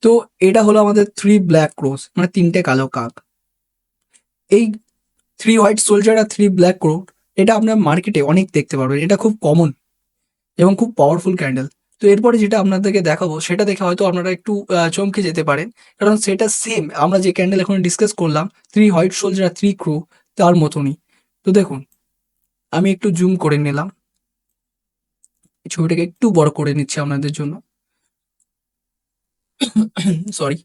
তো এটা হলো আমাদের 3 ব্ল্যাক ক্রোস, মানে 3টে কালো কাক। এই 3 হোয়াইট সোলজার আর 3 ব্ল্যাক ক্রো, এটা আপনার মার্কেটে অনেক দেখতে পারবেন। এটা খুব কমন এবং খুব পাওয়ারফুল ক্যান্ডেল। তো এরপরে যেটা আপনাদেরকে দেখাবো সেটা দেখে হয়তো আপনারা একটু চমকে যেতে পারেন, কারণ সেটা সেম আমরা যে ক্যান্ডেল এখন ডিসকাস করলাম 3 হোয়াইট সোলজার আর 3 ক্রো, তার মতনই। তো দেখুন, আমি একটু জুম করে নিলাম, এই ছবিটাকে একটু বড় করে নিচ্ছি আপনাদের জন্য, সরি।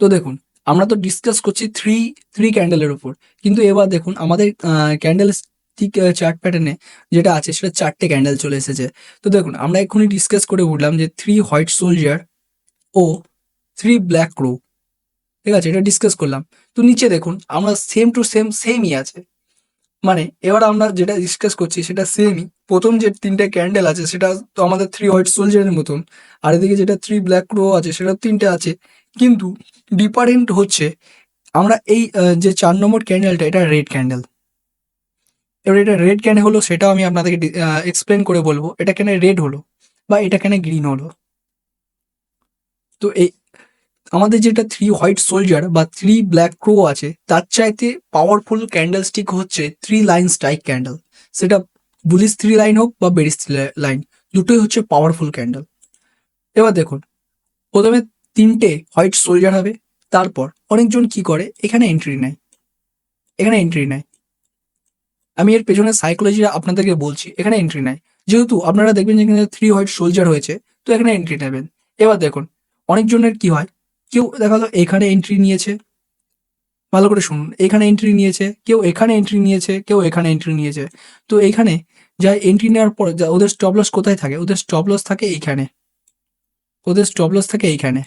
তো দেখুন, আমরা তো ডিসকাস করছি থ্রি ক্যান্ডেলের উপর, কিন্তু এবার দেখুন আমাদের ক্যান্ডেল ভিত্তিক চার্ট প্যাটার্নে যেটা আছে সেটা 4টে ক্যান্ডেল চলে এসেছে। তো দেখুন আমরা এক্ষুনি ডিসকাস করে উঠলাম যে 3 হোয়াইট সোলজার ও 3 ব্ল্যাক ক্রো, ঠিক আছে? এটা ডিসকাস করলাম। তো নিচে দেখুন আমরা সেম টু সেমই আছে। মানে এবার আমরা যেটা ডিসকাস করছি সেটা সেমই। প্রথম যে 3টে ক্যান্ডেল আছে সেটা তো আমাদের 3 হোয়াইট সোলজারের মতন। আর এদিকে যেটা 3 ব্ল্যাক ক্রো আছে সেটা 3টে আছে। কিন্তু ডিফারেন্ট হচ্ছে আমরা এই যে 4 নম্বর ক্যান্ডেলটা এটা রেড ক্যান্ডেল। এবার এটা রেড কেন হলো সেটাও আমি আপনাদেরকে এক্সপ্লেন করে বলবো। এটা কেন রেড হলো বা এটা কেন গ্রিন হলো। তো এই আমাদের যেটা 3 হোয়াইট সোলজার বা 3 ব্ল্যাক ক্রো আছে তার চাইতে পাওয়ারফুল ক্যান্ডেলস্টিক হচ্ছে 3 লাইন স্ট্রাইক ক্যান্ডেল। সেটা বুলিশ 3 লাইন হোক বা বেরিশ 3 লাইন, দুটোই হচ্ছে পাওয়ারফুল ক্যান্ডেল। এবার দেখুন প্রথমে 3টে হোয়াইট সোলজার হবে, তারপর অনেকজন কি করে এখানে এন্ট্রি নেয়, এখানে এন্ট্রি নেয়। আমি এর পেছনে সাইকোলজিটা আপনাদেরকে বলছি। এখানে এন্ট্রি নেয় যেহেতু আপনারা দেখবেন যে এখানে 3 হোয়াইট সোলজার হয়েছে, তো এখানে এন্ট্রি নেবেন। এবার দেখুন অনেকজনের কি হয়, কেউ দেখা গেলো এখানে এন্ট্রি নিয়েছে, ভালো করে শুনুন, এখানে এন্ট্রি নিয়েছে, কেউ এখানে এন্ট্রি নিয়েছে, কেউ এখানে এন্ট্রি নিয়েছে। তো এইখানে যা এন্ট্রি নেওয়ার পর ওদের স্টপ লস কোথায় থাকে? ওদের স্টপ লস থাকে এইখানে, ওদের স্টপ লস থাকে এইখানে।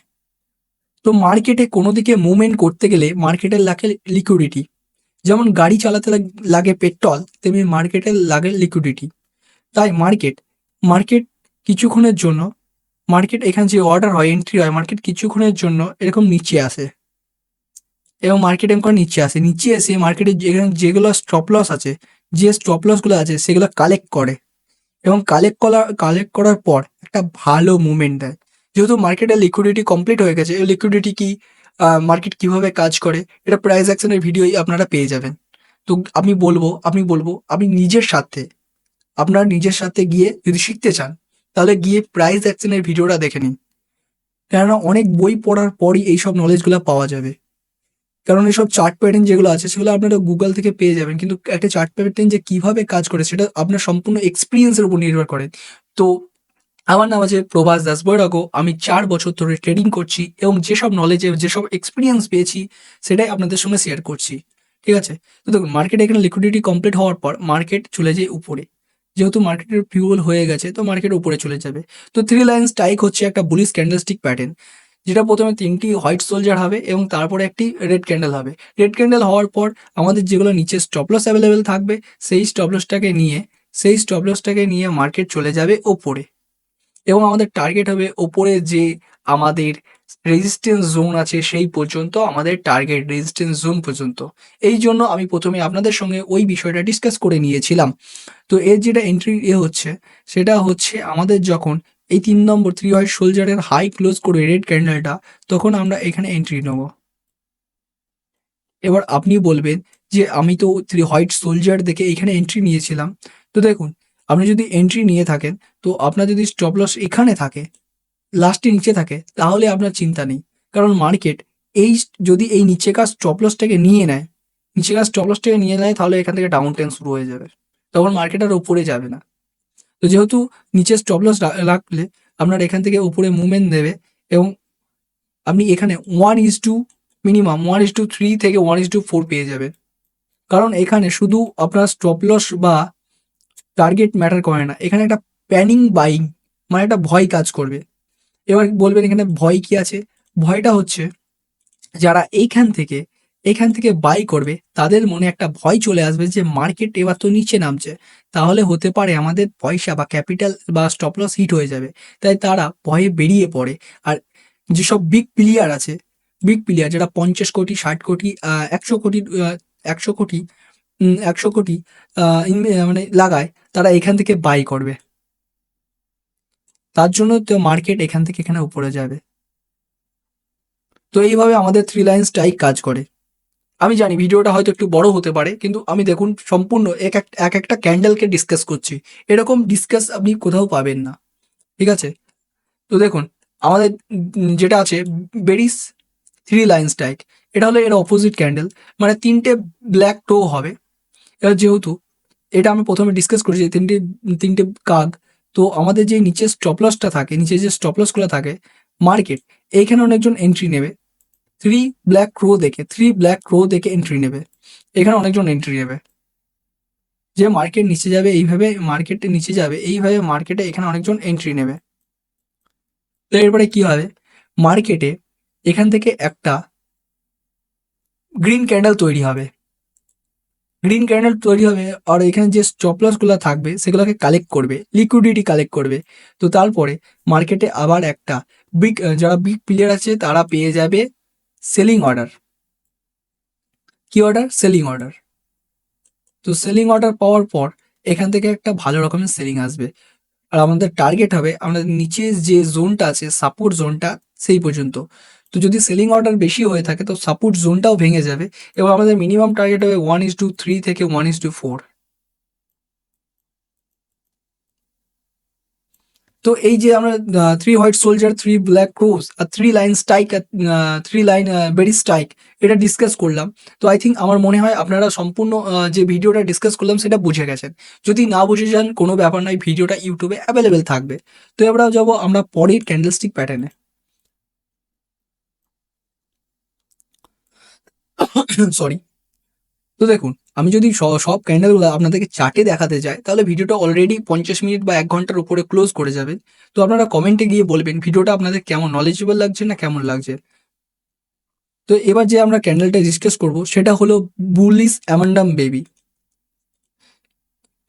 তো মার্কেটে কোনো দিকে মুভমেন্ট করতে গেলে মার্কেটের লাগে লিকুইডিটি। যেমন গাড়ি চালাতে লাগে পেট্রোল, তেমনি মার্কেটের লাগে লিকুইডিটি। তাই মার্কেট মার্কেট কিছুক্ষণের জন্য, মার্কেট এখানে যে অর্ডার হয় এন্ট্রি হয়, মার্কেট কিছুক্ষণের জন্য এরকম নিচে আসে এবং মার্কেট এরকম করে নিচে আসে, নিচে এসে মার্কেটের যেগুলো স্টপ লস আছে, যে স্টপ লসগুলো আছে সেগুলো কালেক্ট করে এবং কালেক্ট করার পর একটা ভালো মুভমেন্ট দেয়। যেহেতু মার্কেটের লিকুইডিটি কমপ্লিট হয়ে গেছে, এই লিকুইডিটি কি মার্কেট কিভাবে কাজ করে এটা প্রাইস অ্যাকশনের ভিডিওই আপনারা পেয়ে যাবেন। তো আপনি নিজের সাথে, আপনার নিজের সাথে গিয়ে যদি শিখতে চান তাহলে গিয়ে প্রাইস অ্যাকশনের ভিডিওটা দেখে নিন। কেননা অনেক বই পড়ার পরই এইসব নলেজগুলো পাওয়া যাবে। কারণ এইসব চার্ট প্যাটার্ন যেগুলো আছে সেগুলো আপনারা গুগল থেকে পেয়ে যাবেন, কিন্তু একটা চার্ট প্যাটার্ন যে কিভাবে কাজ করে সেটা আপনার সম্পূর্ণ এক্সপিরিয়েন্সের উপর নির্ভর করে। তো আমার নাম আছে প্রভাস দাস বৈরাগ্য। আমি 4 বছর ধরে ট্রেডিং করছি এবং যেসব নলেজে যেসব এক্সপিরিয়েন্স পেয়েছি সেটাই আপনাদের সঙ্গে শেয়ার করছি, ঠিক আছে? তো দেখুন মার্কেট এখানে লিকুইডিটি কমপ্লিট হওয়ার পর মার্কেট চলে যায় উপরে। যেহেতু মার্কেটের ফিউল হয়ে গেছে তো মার্কেট উপরে চলে যাবে। তো 3 লাইন স্ট্রাইক হচ্ছে একটা বুলিশ ক্যান্ডেলস্টিক প্যাটার্ন, যেটা প্রথমে 3টি হোয়াইট সোলজার হবে এবং তারপরে একটি রেড ক্যান্ডেল হবে। রেড ক্যান্ডেল হওয়ার পর আমাদের যেগুলো নিচে স্টপ লস অ্যাভেলেবেল থাকবে সেই স্টপ লসটাকে নিয়ে মার্কেট চলে যাবে ওপরে এবং আমাদের টার্গেট হবে ওপরে যে আমাদের রেজিস্ট্যান্স জোন আছে সেই পর্যন্ত, আমাদের টার্গেট রেজিস্ট্যান্স জোন পর্যন্ত। এই জন্য আমি প্রথমে আপনাদের সঙ্গে ওই বিষয়টা ডিসকাস করে নিয়েছিলাম। তো এর যেটা এন্ট্রি হচ্ছে সেটা হচ্ছে আমাদের যখন এই 3 নম্বর 3 হোয়াইট সোলজারের হাই ক্লোজ করে রেড ক্যান্ডেলটা, তখন আমরা এখানে এন্ট্রি নেব। এবার আপনি বলবেন যে আমি তো 3 হোয়াইট সোলজার দেখে এখানে এন্ট্রি নিয়েছিলাম। তো দেখুন আপনি যদি এন্ট্রি নিয়ে থাকেন, তো আপনার যদি স্টপ লস এখানে থাকে, লাস্টে নিচে থাকে, তাহলে আপনার চিন্তা নেই। কারণ মার্কেট এই যদি এই নিচেকার স্টপ লসটাকে নিয়ে নেয়, তাহলে এখান থেকে ডাউন ট্রেন্ড শুরু হয়ে যাবে। তখন মার্কেট আর উপরে যাবে না। তো যেহেতু নিচে স্টপ লস রাখলে আপনার এখান থেকে উপরে মুভমেন্ট দেবে এবং আপনি এখানে মিনিমাম 1:3 থেকে 1:4 পেয়ে যাবেন। কারণ এখানে শুধু আপনার স্টপ লস বা টার্গেট ম্যাটার করে না, এখানে একটা প্যানিং বাইং মানে একটা ভয় কাজ করবে। এবার বলবেন এখানে ভয় কি আছে? ভয়টা হচ্ছে যারা এইখান থেকে বাই করবে তাদের মনে একটা ভয় চলে আসবে যে মার্কেট এবার তো নিচে নামছে, তাহলে হতে পারে আমাদের পয়সা বা ক্যাপিটাল বা স্টপ লস হিট হয়ে যাবে। তাই তারা ভয়ে বেরিয়ে পড়ে। আর যেসব বিগ প্লেয়ার যারা 50 কোটি 60 কোটি 100 কোটি 100 কোটি 100 কোটি মানে লাগায়, তারা এখান থেকে বাই করবে। তার জন্য তো মার্কেট এখান থেকে এখানে উপরে যাবে। তো এইভাবে আমাদের 3 লাইন স্ট্রাইক কাজ করে। আমি জানি ভিডিওটা হয়তো একটু বড় হতে পারে, কিন্তু আমি দেখুন সম্পূর্ণ একটা ক্যান্ডেলকে ডিসকাস করছি। এরকম ডিসকাস আপনি কোথাও পাবেন না, ঠিক আছে? তো দেখুন আমাদের যেটা আছে বেরিস 3 লাইন স্ট্রাইক, এটা হলো এর অপোজিট ক্যান্ডেল, মানে 3টে ব্ল্যাক টো হবে। এবার যেহেতু এটা আমি প্রথমে ডিসকাস করেছি 3টে কাগ, তো আমাদের যে নিচে স্টপ লসটা থাকে, নিচে যে স্টপ লসগুলো থাকে মার্কেট এইখানে অনেকজন এন্ট্রি নেবে 3 ব্ল্যাক ক্রো দেখে এন্ট্রি নেবে। এখানে অনেকজন এন্ট্রি নেবে। যে মার্কেট নিচে যাবে এইভাবে, মার্কেটে নিচে যাবে এইভাবে, মার্কেটে এখানে অনেকজন এন্ট্রি নেবে। তো এরপরে কি হবে, মার্কেটে এখান থেকে একটা গ্রিন ক্যান্ডেল তৈরি হবে। গ্রিন ক্যান্ডেল তৈরি হবে আর এখানে যে স্টপ লসগুলো থাকবে সেগুলোকে কালেক্ট করবে, লিকুইডিটি কালেক্ট করবে। তো তারপরে মার্কেটে আবার একটা যারা বিগ প্লেয়ার আছে তারা পেয়ে যাবে সেলিং অর্ডার। কি অর্ডার? Selling order. তো সেলিং অর্ডার পাওয়ার পর এখান থেকে একটা ভালো রকমের সেলিং আসবে। আর আমাদের টার্গেট হবে আমাদের নিচে যে জোনটা আছে সাপোর্ট জোনটা, সেই পর্যন্ত। তো যদি সেলিং অর্ডার বেশি হয়ে থাকে তো সাপোর্ট জোনটাও ভেঙে যাবে এবং আমাদের মিনিমাম টার্গেট হবে 1:3 থেকে 1:4। তো এই যে আমরা 3 হোয়াইট সোলজার, 3 ব্ল্যাক ক্রোস আর 3 লাইন স্ট্রাইক, 3 লাইন বেরি স্ট্রাইক, এটা ডিসকাস করলাম। তো আই থিঙ্ক আমার মনে হয় আপনারা সম্পূর্ণ যে ভিডিওটা ডিসকাস করলাম সেটা বুঝে গেছেন। যদি না বুঝে যান কোনো ব্যাপার নয়, ভিডিওটা ইউটিউবে অ্যাভেলেবেল থাকবে। তো এবার যাবো আমরা পরের ক্যান্ডেলস্টিক প্যাটার্নে। সরি। তো দেখুন, আমি যদি সব ক্যান্ডেলগুলো আপনাদেরকে চার্টে দেখাতে যাই তাহলে ভিডিওটা অলরেডি 50 মিনিট বা 1 ঘন্টার উপরে ক্লোজ করে যাবে। তো আপনারা কমেন্টে গিয়ে বলবেন ভিডিওটা আপনাদের কেমন নলেজেবল লাগছে না কেমন লাগছে। তো এবার যে আমরা ক্যান্ডেলটা ডিসকাস করব সেটা হলো বুলিশ অ্যামান্ডাম বেবি।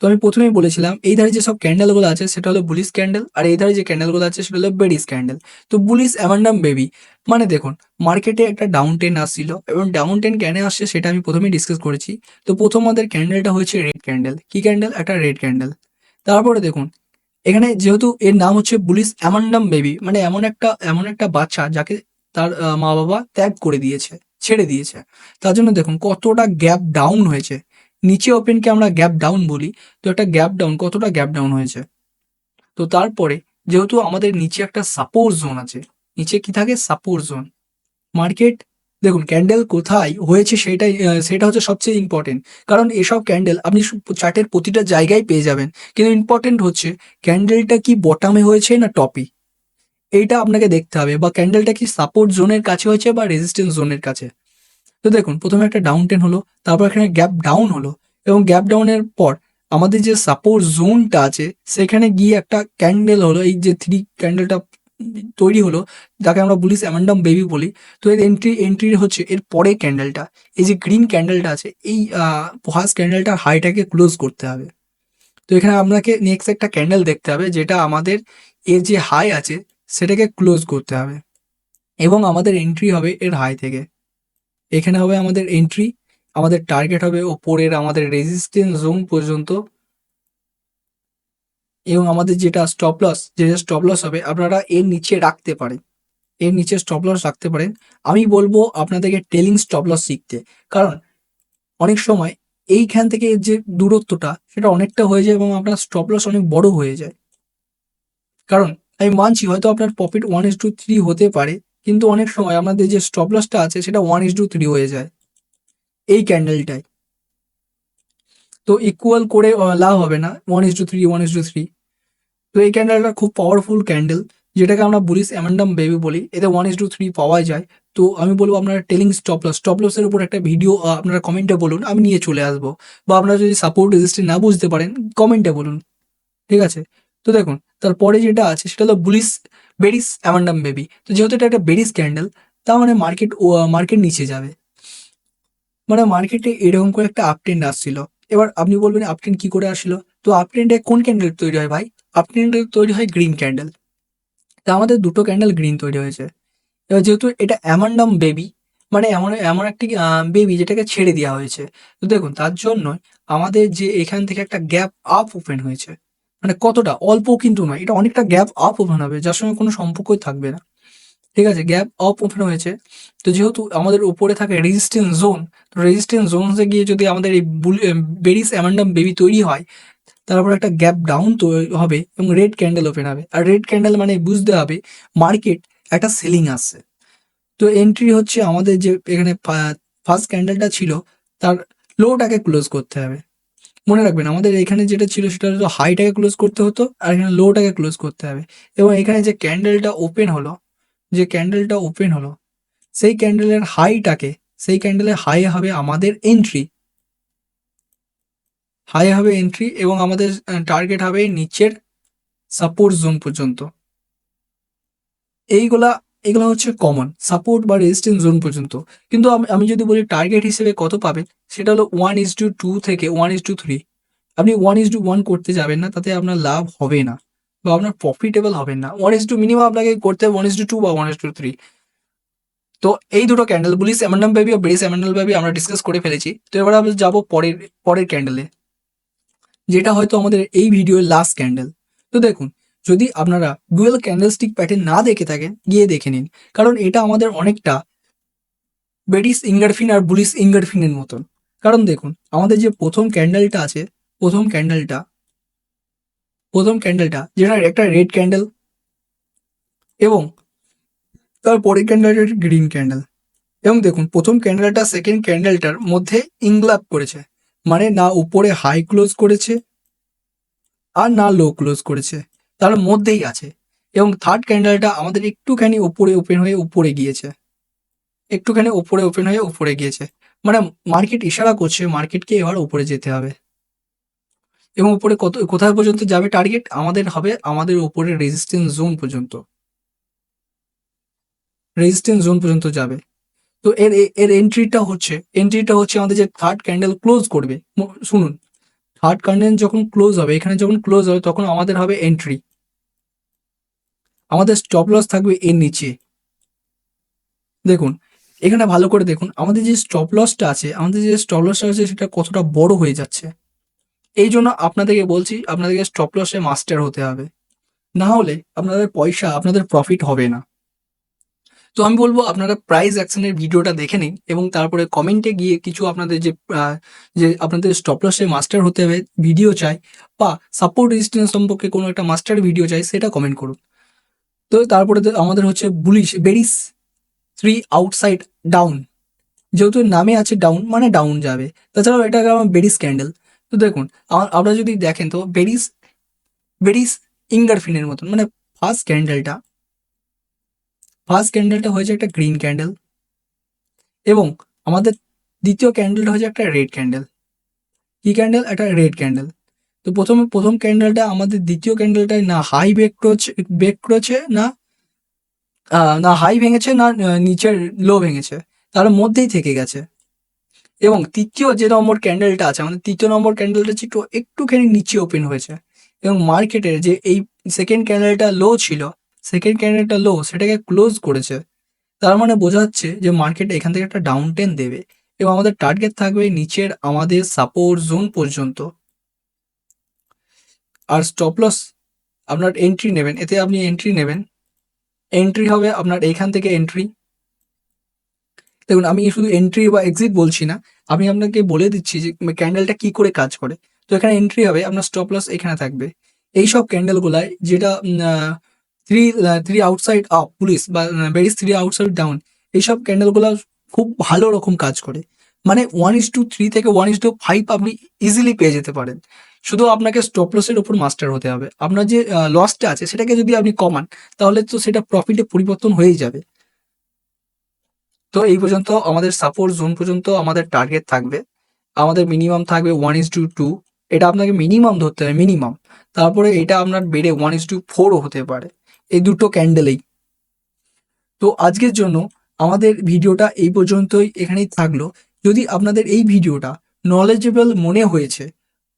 তো আমি প্রথমেই বলেছিলাম এই ধারে যে সব ক্যান্ডেলগুলো আছে সেটা হলো বুলিশ ক্যান্ডেল, আর এই ধারে যে ক্যান্ডেলগুলো আছে সেটা হলো বেরিস ক্যান্ডেল। তো বুলিশ অ্যামান্ডাম বেবি মানে দেখুন, মার্কেটে একটা ডাউন ট্রেন্ড আসছিল এবং ডাউন ট্রেন্ড কেন আসছে সেটা আমি প্রথমেই ডিসকাস করেছি। তো প্রথম আমাদের ক্যান্ডেলটা হয়েছে রেড ক্যান্ডেল। কি ক্যান্ডেল? একটা রেড ক্যান্ডেল। তারপরে দেখুন, এখানে যেহেতু এর নাম হচ্ছে বুলিশ অ্যামান্ডাম বেবি, মানে এমন একটা বাচ্চা যাকে তার মা বাবা ত্যাগ করে দিয়েছে, ছেড়ে দিয়েছে। তার জন্য দেখুন কতটা গ্যাপ ডাউন হয়েছে। নিচে ওপেনকে আমরা গ্যাপ ডাউন বলি। তো একটা গ্যাপ ডাউন, কতটা গ্যাপ ডাউন হয়েছে। তো তারপরে যেহেতু আমাদের নিচে একটা সাপোর্ট জোন আছে, নিচে কি থাকে? Support zone. মার্কেট দেখুন ক্যান্ডেল কোথায় হয়েছে সেটা হচ্ছে সবচেয়ে ইম্পর্টেন্ট। কারণ এসব ক্যান্ডেল আপনি চার্টের প্রতিটা জায়গায় পেয়ে যাবেন, কিন্তু ইম্পর্টেন্ট হচ্ছে ক্যান্ডেলটা কি বটমে হয়েছে না টপে, এইটা আপনাকে দেখতে হবে। বা ক্যান্ডেলটা কি সাপোর্ট জোনের কাছে হয়েছে বা রেজিস্ট্যান্স জোনের কাছে। তো দেখুন প্রথমে একটা ডাউন টেন হলো, তারপর এখানে গ্যাপ ডাউন হলো এবং গ্যাপ ডাউনের পর আমাদের যে সাপোর্ট জোনটা আছে সেখানে গিয়ে একটা ক্যান্ডেল হলো, এই যে থ্রি ক্যান্ডেলটা তৈরি হলো, যাকে আমরা বলি অ্যামান্ডাম বেবি বলি। তো এর এন্ট্রি হচ্ছে এর পরে ক্যান্ডেলটা, এই যে গ্রিন ক্যান্ডেলটা আছে এই ফার্স্ট ক্যান্ডেলটার হাইটাকে ক্লোজ করতে হবে। তো এখানে আপনাকে নেক্সট একটা ক্যান্ডেল দেখতে হবে যেটা আমাদের এর যে হাই আছে সেটাকে ক্লোজ করতে হবে এবং আমাদের এন্ট্রি হবে এর হাই থেকে। এখানে হবে আমাদের এন্ট্রি, আমাদের টার্গেট হবে ওপরের আমাদের রেজিস্ট্যান্স জোন পর্যন্ত এবং আমাদের যেটা স্টপ লস হবে আপনারা এর নিচে রাখতে পারেন, এর নিচে স্টপ লস রাখতে পারেন। আমি বলবো আপনাদেরকে টেলিং স্টপ লস শিখতে, কারণ অনেক সময় এইখান থেকে এর যে দূরত্বটা সেটা অনেকটা হয়ে যায় এবং আপনার স্টপ লস অনেক বড় হয়ে যায়। কারণ আমি মানছি হয়তো আপনার প্রফিট 1:3 হতে পারে, কিন্তু অনেক সময় আমাদের যে স্টপ লসটা আছে সেটা 1:3 হয়ে যায় এই ক্যান্ডেলটায়। তো ইকুয়াল করে লাভ হবে না, 1:3 1:3। তো এই ক্যান্ডেলটা খুব পাওয়ারফুল ক্যান্ডেল, যেটাকে আমরা বুলিশ অ্যামান্ডাম বেবি বলি। এতে 1:3 পাওয়া যায়। তো আমি বলবো আপনারা টেলিং স্টপ লসের উপর একটা ভিডিও আপনারা কমেন্টে বলুন, আমি নিয়ে চলে আসবো। বা আপনারা যদি সাপোর্ট রেজিস্ট্যান্স না বুঝতে পারেন কমেন্টে বলুন, ঠিক আছে? তো দেখুন তারপরে যেটা আছে সেটা হলো বুলিশ বেরিস অ্যামান্ডাম বেবি। তো যেহেতু এটা একটা বেরিস ক্যান্ডেল, তার মানে মার্কেট নিচে যাবে, মানে মার্কেটে এরকম করে একটা আপ ট্রেন্ড আসছিল। এবার আপনি বলবেন আপ ট্রেন্ড কি করে আসলো? তো আপ ট্রেন্ডে কোন ক্যান্ডেল তৈরি হয় ভাই? আপ ট্রেন্ডে তৈরি হয় গ্রিন ক্যান্ডেল। তা আমাদের দুটো ক্যান্ডেল গ্রিন তৈরি হয়েছে। এবার যেহেতু এটা অ্যামান্ডাম বেবি, মানে এমন এমন একটি বেবি যেটাকে ছেড়ে দেওয়া হয়েছে। তো দেখুন তার জন্য আমাদের যে এখান থেকে একটা গ্যাপ আপ ওপেন হয়েছে, মানে কতটা অল্প কিন্তু নয়, এটা অনেকটা গ্যাপ আপ ওপেন হবে যার সঙ্গে কোনো সম্পর্কই থাকবে না। ঠিক আছে, গ্যাপ আপ ওপেন হয়েছে। তো যেহেতু আমাদের উপরে থাকে রেজিস্ট্যান্স জোন, তো রেজিস্ট্যান্স জোনসে গিয়ে যদি আমাদের এই বেরিস অ্যামান্ডাম বেবি তৈরি হয়, তারপর একটা গ্যাপ ডাউন হবে এবং রেড ক্যান্ডেল ওপেন হবে। আর রেড ক্যান্ডেল মানে বুঝতে হবে মার্কেট একটা সেলিং আসছে। তো এন্ট্রি হচ্ছে আমাদের যে এখানে ফার্স্ট ক্যান্ডেলটা ছিল তার লোটাকে ক্লোজ করতে হবে। মনে রাখবেন আমাদের এখানে যেটা ছিল সেটা হলো হাইটাকে ক্লোজ করতে হতো আর এখানে লোটাকে ক্লোজ করতে হবে। এবং এখানে যে ক্যান্ডেলটা ওপেন হলো, যে ক্যান্ডেলটা ওপেন হলো সেই ক্যান্ডেলের হাইটাকে, সেই ক্যান্ডেলের হাই হবে আমাদের এন্ট্রি, হাই হবে এন্ট্রি এবং আমাদের টার্গেট হবে নিচের সাপোর্ট জোন পর্যন্ত। এইগুলা এগুলো হচ্ছে কমন সাপোর্ট বা রেজিস্ট্যান্স জোন পর্যন্ত। কিন্তু আমি যদি বলি টার্গেট হিসেবে কত পাবেন, সেটা হলো 1:2 থেকে 1:3। আপনি 1:1 করতে যাবেন না, তাতে আপনার লাভ হবে না বা আপনার প্রফিটেবল হবেন না। 1:2 মিনিমাম আপনাকে করতে হবে, 1:2 বা 1:3। তো এই দুটো ক্যান্ডেল বুলিশ এমএনএম বেবি আর বেরিস এমএনএল বেবি আমরা ডিসকাস করে ফেলেছি। তো এবার আমরা যাবো পরের পরের ক্যান্ডেলে, যেটা হয়তো আমাদের এই ভিডিওর লাস্ট ক্যান্ডেল। তো দেখুন, যদি আপনারা ডুয়েল ক্যান্ডেলস্টিক প্যাটার্ন না দেখে থাকেন, গিয়ে দেখে নিন, কারণ এটা আমাদের অনেকটা বেরিস ইঙ্গারফিন আর বুলিশ ইঙ্গারফিনের মতন। কারণ দেখুন, আমাদের যে প্রথম ক্যান্ডেলটা আছে, প্রথম ক্যান্ডেলটা যেটা একটা রেড ক্যান্ডেল এবং তার পরের ক্যান্ডেলটা একটা গ্রিন ক্যান্ডেল। এবং দেখুন, প্রথম ক্যান্ডেলটা সেকেন্ড ক্যান্ডেলটার মধ্যে ইংলাপ করেছে, মানে না উপরে হাই ক্লোজ করেছে আর না লো ক্লোজ করেছে, তার মধ্যেই আছে। এবং থার্ড ক্যান্ডেলটা আমাদের একটুখানি ওপরে ওপেন হয়ে উপরে গিয়েছে, মানে মার্কেট ইশারা করছে মার্কেটকে এবার উপরে যেতে হবে। এবং উপরে কোথায় পর্যন্ত যাবে টার্গেট আমাদের হবে, আমাদের উপরে রেজিস্ট্যান্স জোন পর্যন্ত যাবে। তো এর এন্ট্রিটা হচ্ছে আমাদের যে থার্ড ক্যান্ডেল ক্লোজ করবে। শুনুন, থার্ড ক্যান্ডেল যখন ক্লোজ হবে, এখানে যখন ক্লোজ হবে তখন আমাদের হবে এন্ট্রি। আমাদের স্টপ লস থাকবে এর নিচে। দেখুন, এখানে ভালো করে দেখুন, আমাদের যে স্টপ লসটা আছে সেটা কতটা বড় হয়ে যাচ্ছে। এই জন্য আপনাদেরকে বলছি, আপনাদেরকে স্টপ লসে মাস্টার হতে হবে, না হলে আপনাদের প্রফিট হবে না। তো আমি বলবো আপনারা প্রাইস অ্যাকশনের ভিডিওটা দেখে নিন এবং তারপরে কমেন্টে গিয়ে কিছু আপনাদের যে আপনাদের স্টপ লসে মাস্টার হতে হবে ভিডিও চাই, বা সাপোর্ট রেজিস্ট্যান্স সম্পর্কে কোনো একটা মাস্টার ভিডিও চাই, সেটা কমেন্ট করুন। তো তারপরে আমাদের হচ্ছে বেরিস 3 আউটসাইড ডাউন। যেহেতু নামে আছে ডাউন, মানে ডাউন যাবে। তাছাড়াও এটা আমার বেরিস ক্যান্ডেল। তো দেখুন, আপনারা যদি দেখেন তো বেরিস ইঙ্গারফিনের মতন, মানে ফার্স্ট ক্যান্ডেলটা হয়েছে একটা গ্রিন ক্যান্ডেল এবং আমাদের দ্বিতীয় ক্যান্ডেলটা হচ্ছে একটা রেড ক্যান্ডেল। কি ক্যান্ডেল? একটা রেড ক্যান্ডেল। তো প্রথম ক্যান্ডেলটা আমাদের দ্বিতীয় ক্যান্ডেলটায় না হাই ব্রেক করেছে, না হাই ভেঙেছে, না নিচের লো ভেঙেছে, তার মধ্যেই থেকে গেছে। এবং তৃতীয় যে নম্বর ক্যান্ডেলটা আছে, আমাদের তৃতীয় নম্বর ক্যান্ডেলটা হচ্ছে একটুখানি নিচে ওপেন হয়েছে এবং মার্কেটের যে এই সেকেন্ড ক্যান্ডেলটা লো সেটাকে ক্লোজ করেছে। তার মানে বোঝা যাচ্ছে যে মার্কেট এখান থেকে একটা ডাউন টেন দেবে এবং আমাদের টার্গেট থাকবে নিচের আমাদের সাপোর্ট জোন পর্যন্ত। আর স্টপ লস আপনার এন্ট্রি নেবেন, এন্ট্রি হবে আপনার এইখান থেকে এন্ট্রি। দেখুন, আমি শুধু এন্ট্রি বা এক্সিট বলছি না, আমি আপনাকে বলে দিচ্ছি যে ক্যান্ডেলটা কি করে কাজ করে। তো এখানে এন্ট্রি হবে, আপনার স্টপ লস এখানে থাকবে। এইসব ক্যান্ডেলগুলায় যেটা থ্রি আউটসাইড আপ পুলিশ বা বেরিস 3 আউটসাইড ডাউন, এইসব ক্যান্ডেলগুলো খুব ভালো রকম কাজ করে। মানে 1:3 থেকে 1:5 আপনি ইজিলি পেয়ে যেতে পারেন। শুধু আপনাকে স্টপ লসের উপর মাস্টার হতে হবে। আপনার যে লসটা আছে সেটাকে যদি আপনি কমান, তাহলে তো সেটা প্রফিটে পরিবর্তন হয়েই যাবে। তো এই পর্যন্ত আমাদের সাপোর্ট জোন পর্যন্ত আমাদের টার্গেট থাকবে। আমাদের মিনিমাম থাকবে 1:2। এটা আপনাকে মিনিমাম ধরতে হবে, মিনিমাম। তারপরে এটা আপনার বেড়ে 1:4ও হতে পারে, এই দুটো ক্যান্ডেলেই। তো আজকের জন্য আমাদের ভিডিওটা এই পর্যন্তই, এখানেই থাকলো। যদি আপনাদের এই ভিডিওটা নলেজেবল মনে হয়েছে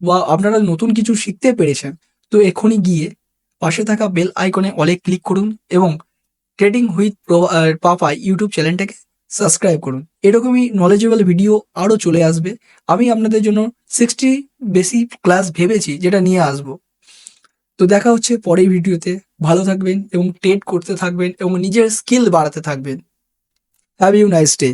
বা আপনারা নতুন কিছু শিখতে পেরেছেন, তো এখনই গিয়ে পাশে থাকা বেল আইকনে অলে ক্লিক করুন এবং ট্রেডিং উইথ পাপাই ইউটিউব চ্যানেলটাকে সাবস্ক্রাইব করুন। এরকমই নলেজেবল ভিডিও আরও চলে আসবে। আমি আপনাদের জন্য 60 বেসিক ক্লাস ভেবেছি যেটা নিয়ে আসবো। তো দেখা হচ্ছে পরের ভিডিওতে। ভালো থাকবেন এবং ট্রেড করতে থাকবেন এবং নিজের স্কিল বাড়াতে থাকবেন। Have you nice day.